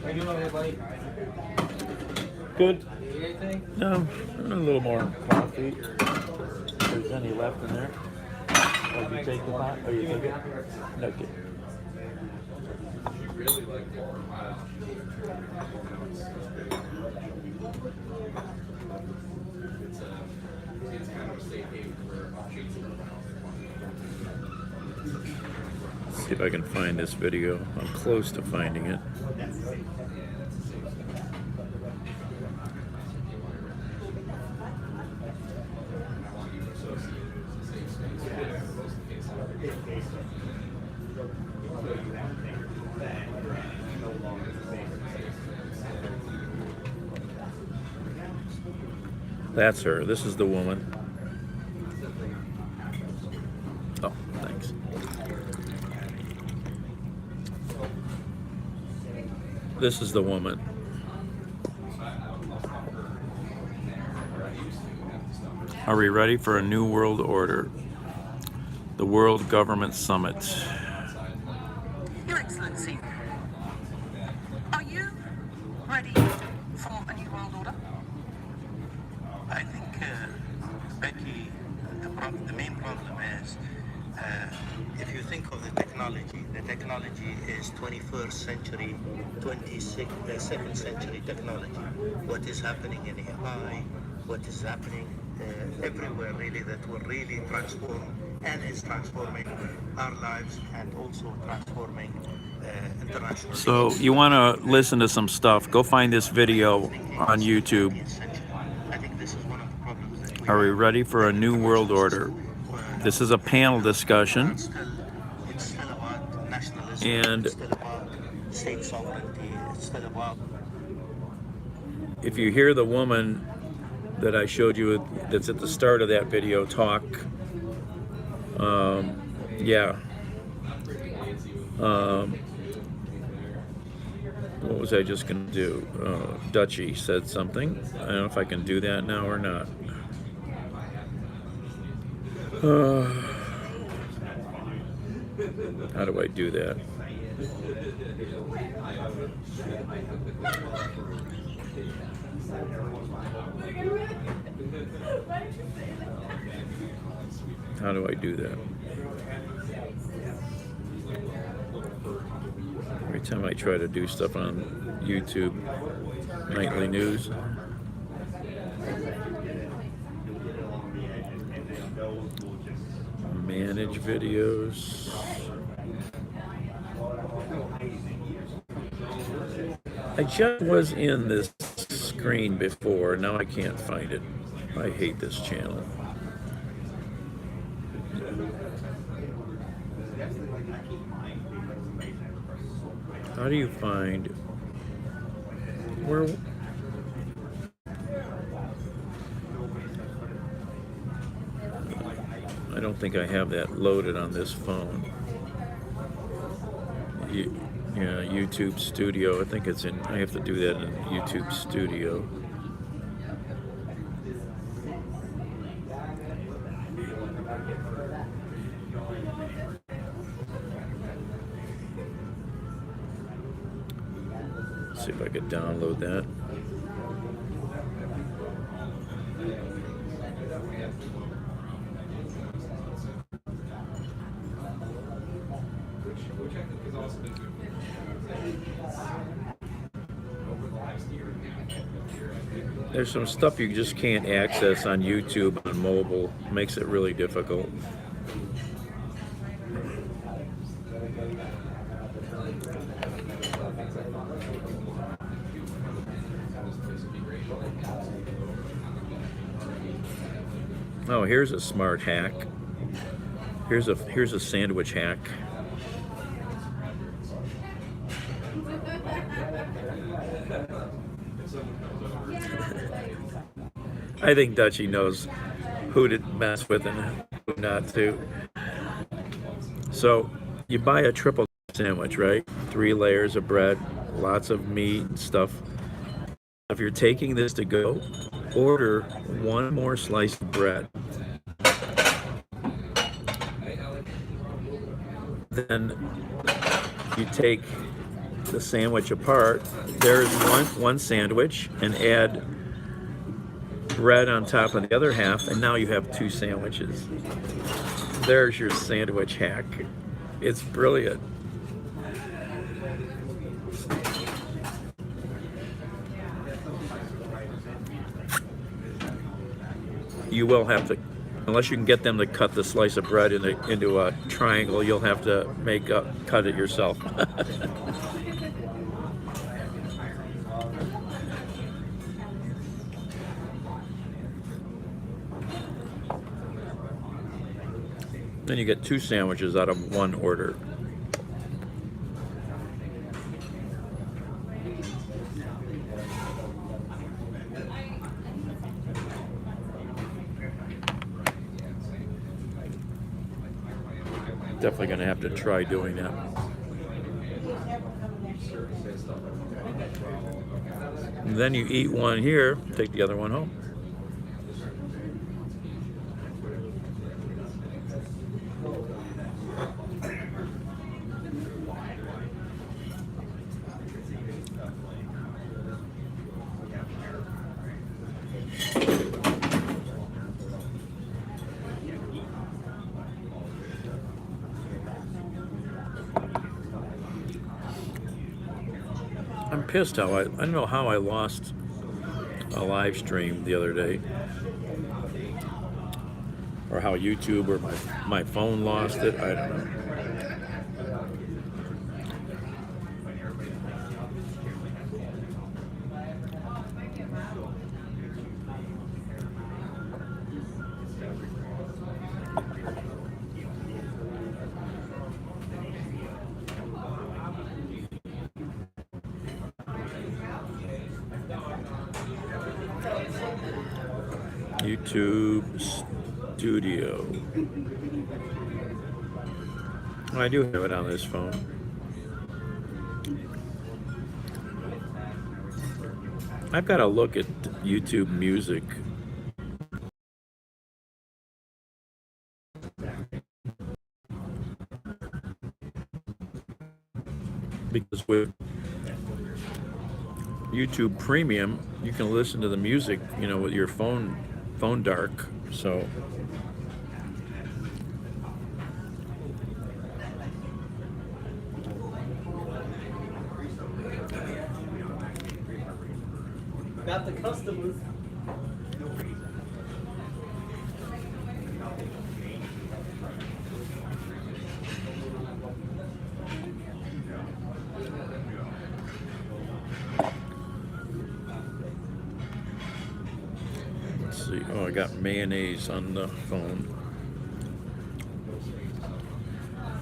How you doing, everybody? Good. Need anything? No, a little more coffee. If there's any left in there. Oh, you take the pot? Oh, you take it? Okay. Let's see if I can find this video. I'm close to finding it. That's her. This is the woman. this is the woman. Are we ready for a new world order? The World Government Summit. Your Excellency, are you ready for a new world order? I think, Becky, the main problem is if you think of the technology is 21st century, 22nd century technology. What is happening in AI, what is happening everywhere really that will really transform and is transforming our lives and also transforming international. So you want to listen to some stuff, go find this video on YouTube. I think this is one of the problems that we Are we have. ready for a new world order? This is a panel discussion. It's still about nationalism. And it's still about state sovereignty. It's still about. if you hear the woman that I showed you that's at the start of that video talk, yeah. What was I just going to do? Dutchy said something. I don't know if I can do that now or not. How do I do that? How do I do that? Every time I try to do stuff on YouTube, nightly news. Manage videos. I just was in this screen before, now I can't find it. I hate this channel. How do you find where? I don't think I have that loaded on this phone. Yeah, YouTube Studio. I think it's in. I have to do that in YouTube Studio. See if I could download that. There's some stuff you just can't access on YouTube on mobile. Makes it really difficult. Oh, here's a smart hack. Here's a sandwich hack. I think Dutchy knows who to mess with and who not to. So you buy a triple sandwich, right? 3 layers of bread, lots of meat and stuff. If you're taking this to go, order 1 more slice of bread. Then you take the sandwich apart. There's one sandwich, and add bread on top of the other half, and now you have 2 sandwiches. There's your sandwich hack. It's brilliant. You will have to, unless you can get them to cut the slice of bread into a triangle, you'll have to cut it yourself. Then you get 2 sandwiches out of 1 order. Definitely going to have to try doing that. And then you eat one here, take the other one home. I'm pissed how I don't know how I lost a live stream the other day, or how YouTube or my phone lost it. I don't know. YouTube Studio. Oh, I do have it on this phone. I've got to look at YouTube Music. Because with YouTube Premium, you can listen to the music, with your phone dark. So Got the customers. let's see. Oh, I got mayonnaise on the phone.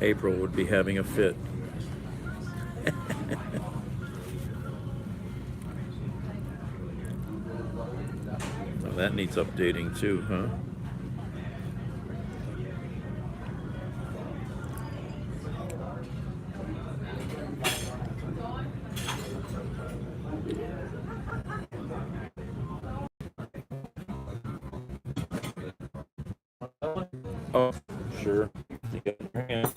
April would be having a fit. Oh, that needs updating too, huh? Oh, sure. You got your hand.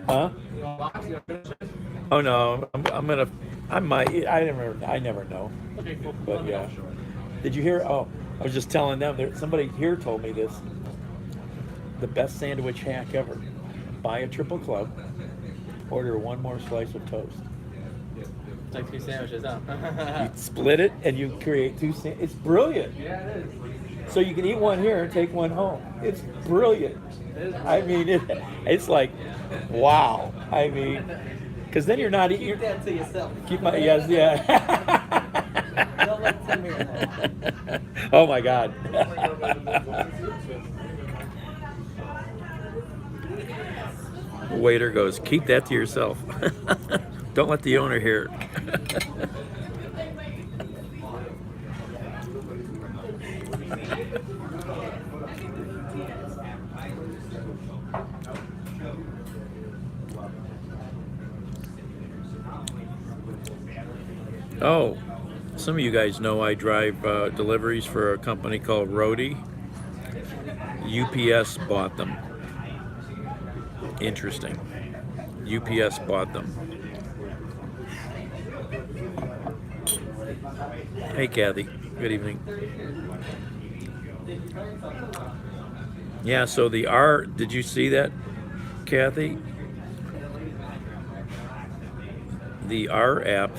Huh? Oh no, I never know. Okay, cool. But yeah. Did you hear? Oh, I was just telling them. Somebody here told me this. The best sandwich hack ever. Buy a triple club. Order one more slice of toast. Like 2 sandwiches, huh? You split it and you create two. It's brilliant. Yeah, it is. So you can eat one here and take one home. It's brilliant. I mean, it's like, wow. I mean, because then you're not eating. Keep that to yourself. Keep my yes, yeah. Don't let Tim hear that. Oh my God. Waiter goes, keep that to yourself. Don't let the owner hear it. Oh, some of you guys know I drive deliveries for a company called Roadie. UPS bought them. Interesting. UPS bought them. Hey, Kathy. Good evening. Yeah, so the R, did you see that, Kathy? The R app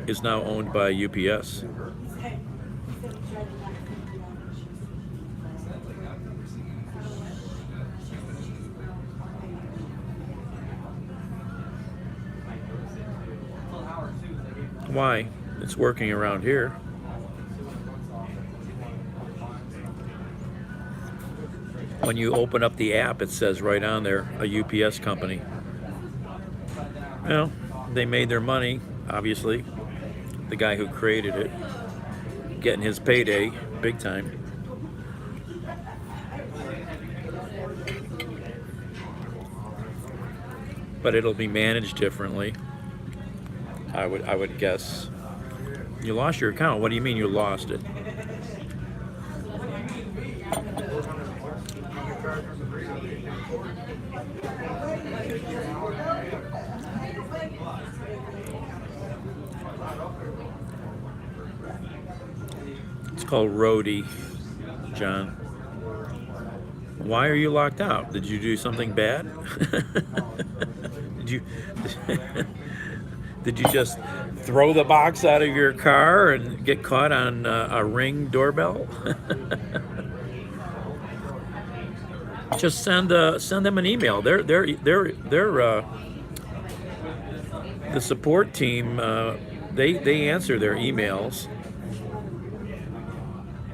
is now owned by UPS. Why? It's working around here. When you open up the app, it says right on there, a UPS company. Well, they made their money, obviously. The guy who created it, getting his payday, big time. but it'll be managed differently. I would guess. You lost your account. What do you mean you lost it? It's called Roadie, John. Why are you locked out? Did you do something bad? Did you just throw the box out of your car and get caught on a Ring doorbell? Just send them an email. They're the support team. They answer their emails.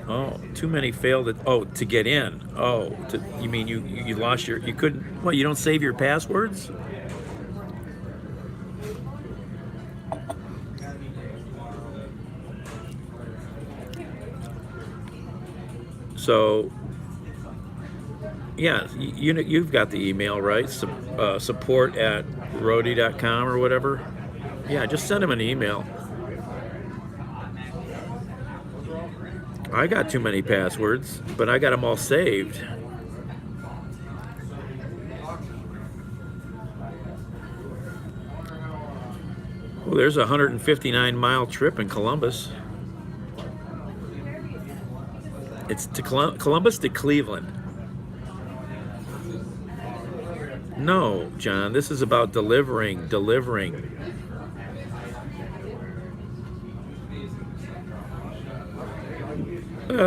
Oh, too many failed. To get in. Oh, you mean you lost you couldn't? What? You don't save your passwords? So, yeah, you've got the email, right? Support@roadie.com or whatever. Yeah, just send them an email. I got too many passwords, but I got them all saved. Well, there's a 159-mile trip in Columbus. It's to Columbus to Cleveland. No, John, this is about delivering.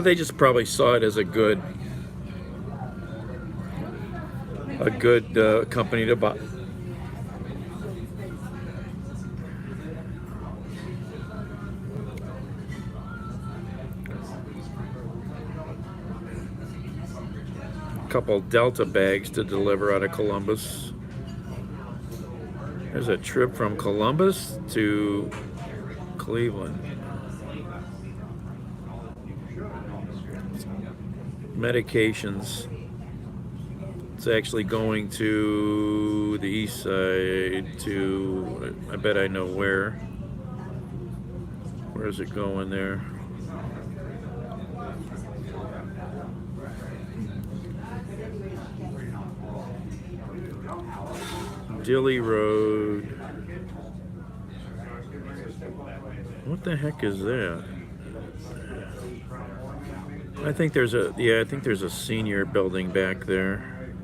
They just probably saw it as a good company to buy. Couple Delta bags to deliver out of Columbus. There's a trip from Columbus to Cleveland. Medications. It's actually going to the east side to, I bet I know where. Where is it going there? Dilly Road. What the heck is that? I think there's a senior building back there.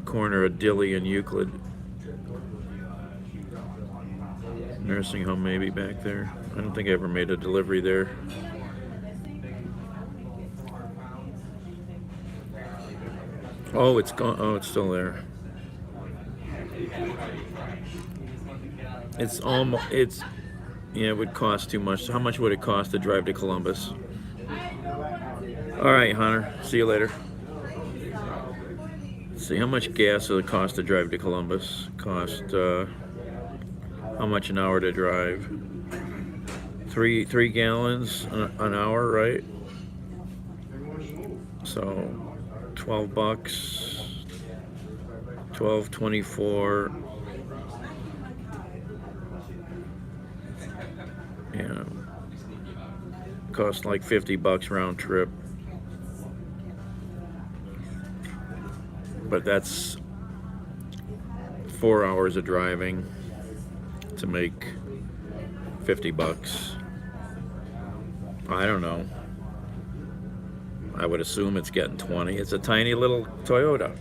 Corner of Dilly and Euclid. Nursing home maybe back there. I don't think I ever made a delivery there. Oh, it's gone. Oh, it's still there. Yeah, it would cost too much. So how much would it cost to drive to Columbus? All right, Hunter. See you later. Let's see, how much gas does it cost to drive to Columbus? How much an hour to drive? Three gallons an hour, right? So $12, 12.24. Yeah, cost like $50 round trip, but that's 4 hours of driving to make $50. I don't know. I would assume it's getting 20. It's a tiny little Toyota.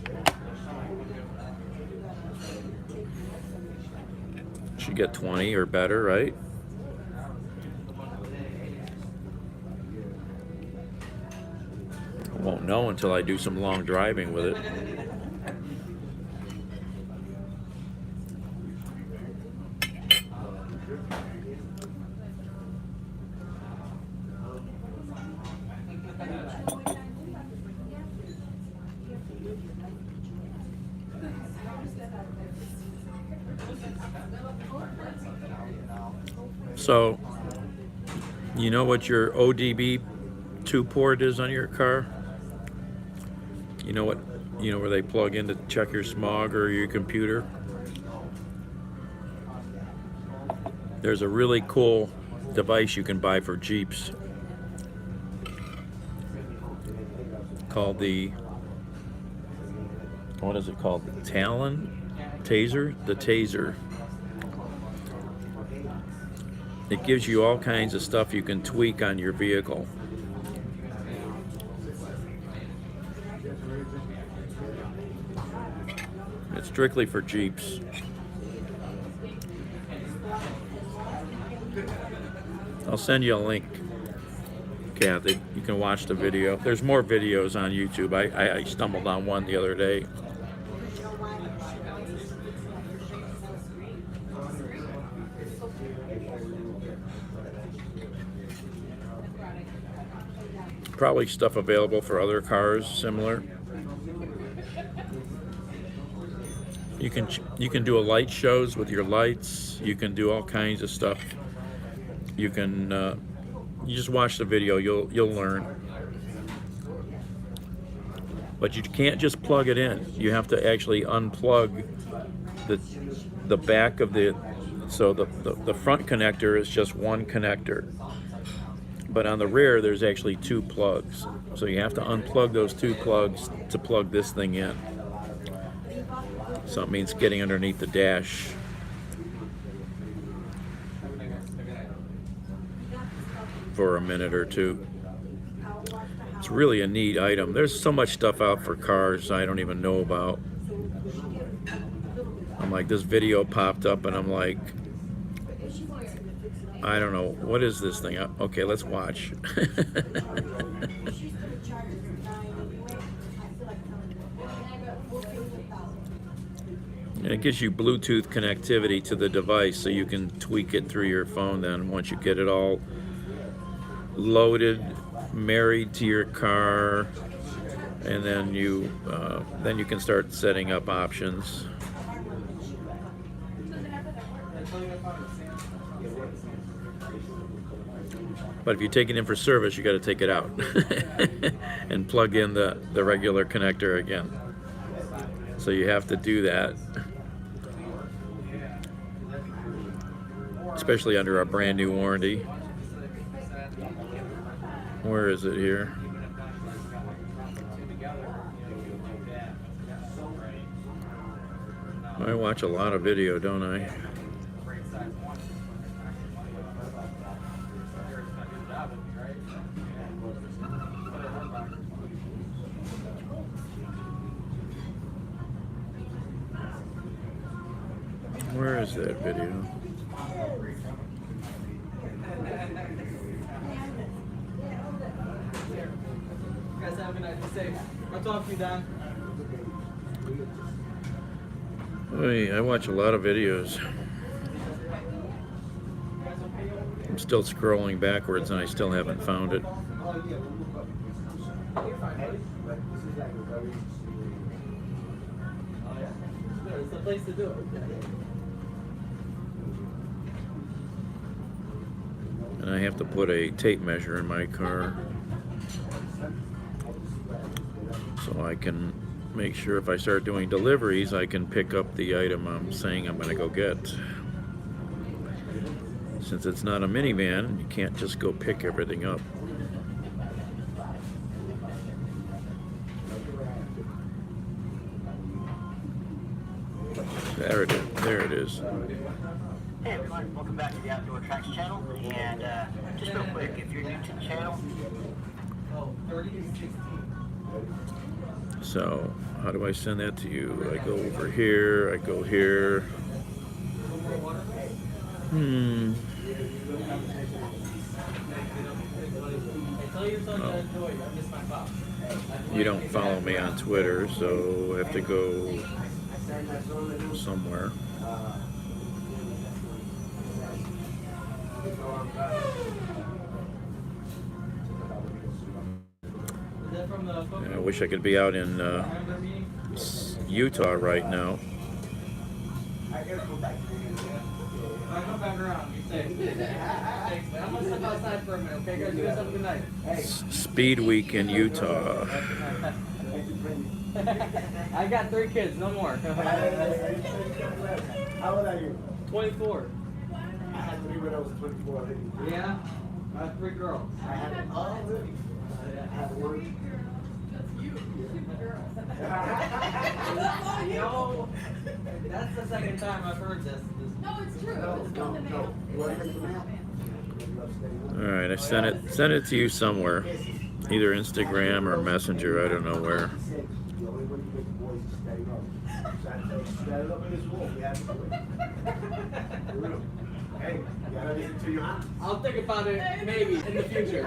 Should get 20 or better, right? I won't know until I do some long driving with it. So, you know what your ODB 2 port is on your car? You know what? You know where they plug in to check your smog or your computer? There's a really cool device you can buy for Jeeps called the, what is it called? The Talon? Taser? The Taser. It gives you all kinds of stuff you can tweak on your vehicle. It's strictly for Jeeps. I'll send you a link, Kathy. You can watch the video. There's more videos on YouTube. I stumbled on one the other day. Probably stuff available for other cars similar. You can do a light shows with your lights. You can do all kinds of stuff. You can you just watch the video. You'll learn. But you can't just plug it in. You have to actually unplug the back of the, so the front connector is just one connector. But on the rear, there's actually two plugs. So you have to unplug those two plugs to plug this thing in. So it means getting underneath the dash. For a minute or two. It's really a neat item. There's so much stuff out for cars I don't even know about. I'm like, this video popped up and I'm like, I don't know, what is this thing? Okay, let's watch. And it gives you Bluetooth connectivity to the device so you can tweak it through your phone then once you get it all loaded, married to your car, and then you can start setting up options. But if you take it in for service, you got to take it out and plug in the regular connector again. So you have to do that, especially under a brand new warranty. Where is it here? I watch a lot of video, don't I? Where is that video? You guys have a good night. Be safe. I'll talk to you, Don. Oy, I watch a lot of videos. I'm still scrolling backwards and I still haven't found it. It's the place to do it. And I have to put a tape measure in my car so I can make sure if I start doing deliveries, I can pick up the item I'm saying I'm going to go get. Since it's not a minivan, you can't just go pick everything up. There it is. There it is. Hey everyone, welcome back to the Outdoor Tracks channel. And just real quick, if you're new to the channel, So, how do I send that to you? I go over here, I go here. You don't follow me on Twitter, so I have to go somewhere. Yeah, I wish I could be out in Utah right now. I'll come back around. Be safe. Thanks, man. I'm gonna step outside for a minute, okay? Guys, you guys have a good night. Speed Week in Utah. I got 3 kids, no more. How old are you? 24. I had 3 when I was 24. Yeah? I have 3 girls. I had all really. I had 1. No, that's the second time I've heard this. No, no. You want to hear from All right, I sent it to you somewhere, either Instagram or Messenger. I don't know where. The only way you make the boys is stand up. Stand up in this wall. We have to do it. For real. Hey, you gotta listen to your aunt. I'll think about it maybe in the future.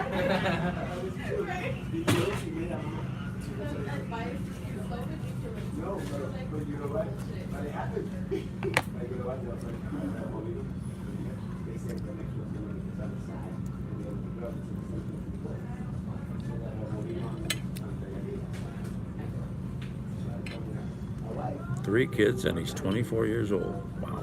No, but you know what? But it happened. Like, you know what? They said the next one's going to be the other side. And they'll put up to the same. 3 kids and he's 24 years old. Wow.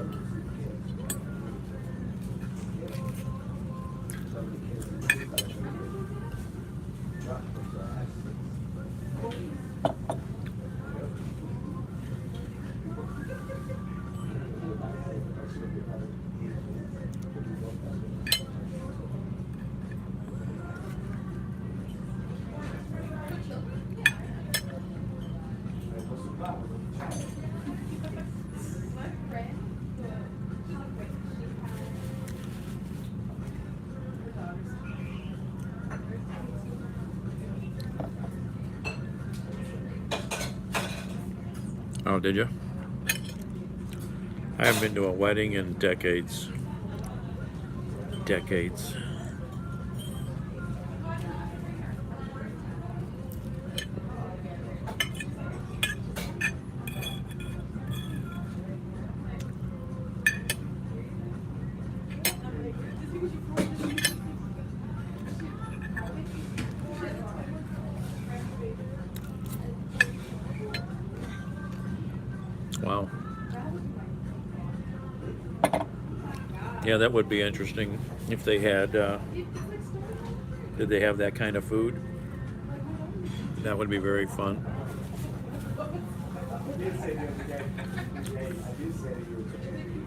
Oh, did you? I haven't been to a wedding in decades. Decades. Wow. Yeah, that would be interesting if they had, did they have that kind of food? That would be very fun. I did say the other day, I did say that you were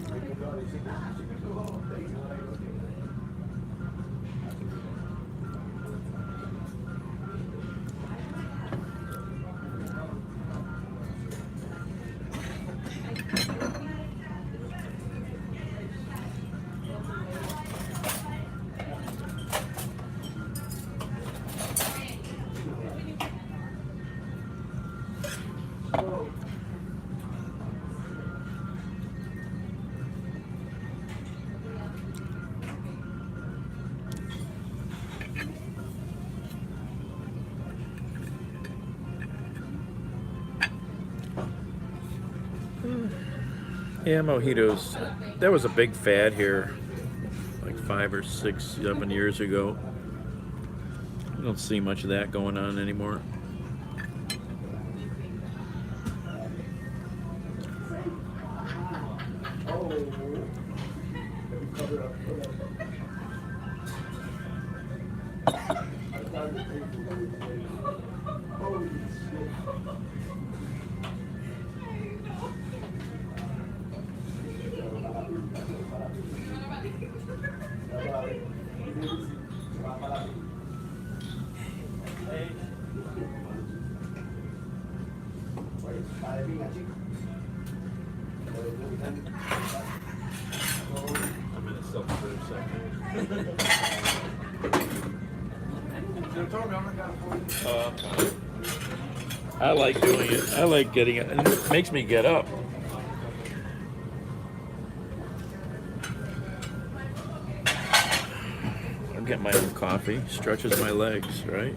taking daughter. She said, nah, she can do all things. I'm like, okay. Yeah, mojitos. That was a big fad here, like 5 or 6, 7 years ago. I don't see much of that going on anymore. Oh, let me cover it up. I thought the people would say, holy shit. I'm in a self-serve section. I like doing it. I like getting it. And it makes me get up. I'm getting my own coffee. Stretches my legs, right?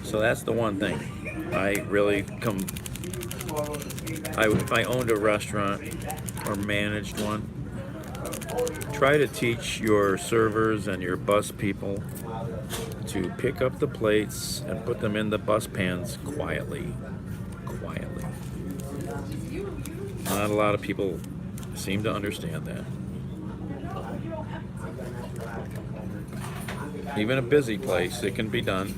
So that's the one thing. I really if I owned a restaurant or managed one, try to teach your servers and your bus people to pick up the plates and put them in the bus pans quietly. Quietly. Not a lot of people seem to understand that. Even a busy place, it can be done.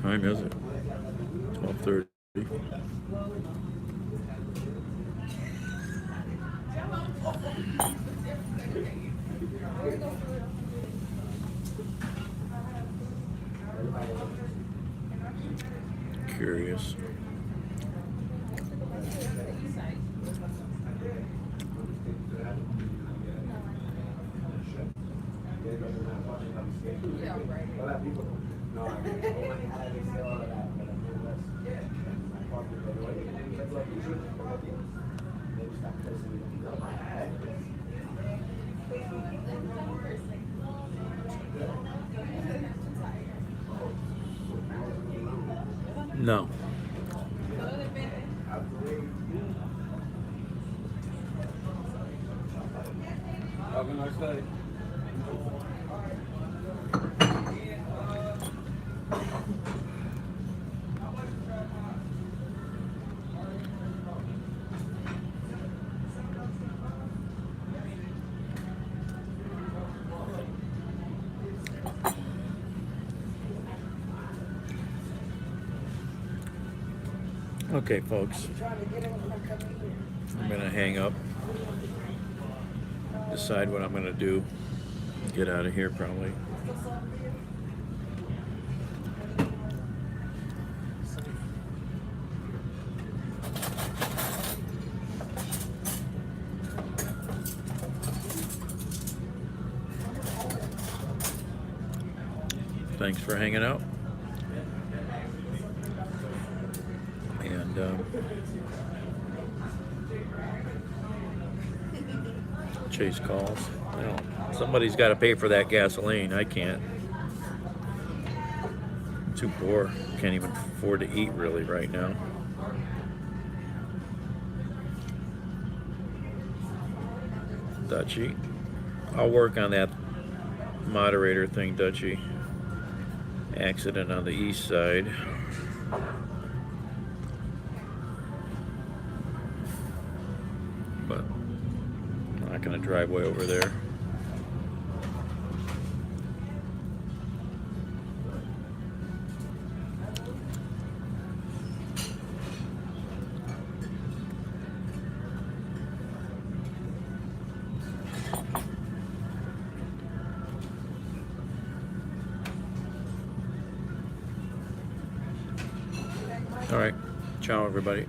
Time is it? 12:30. Curious. No. Have a nice day. Okay, folks. I'm gonna hang up. Decide what I'm gonna do. Get out of here probably. Thanks for hanging out. And chase calls. I don't, somebody's got to pay for that gasoline. I can't. I'm too poor. Can't even afford to eat really right now. Dutchie. I'll work on that moderator thing, Dutchie. Accident on the east side. But I'm not going to drive way over there. All right. Ciao, everybody.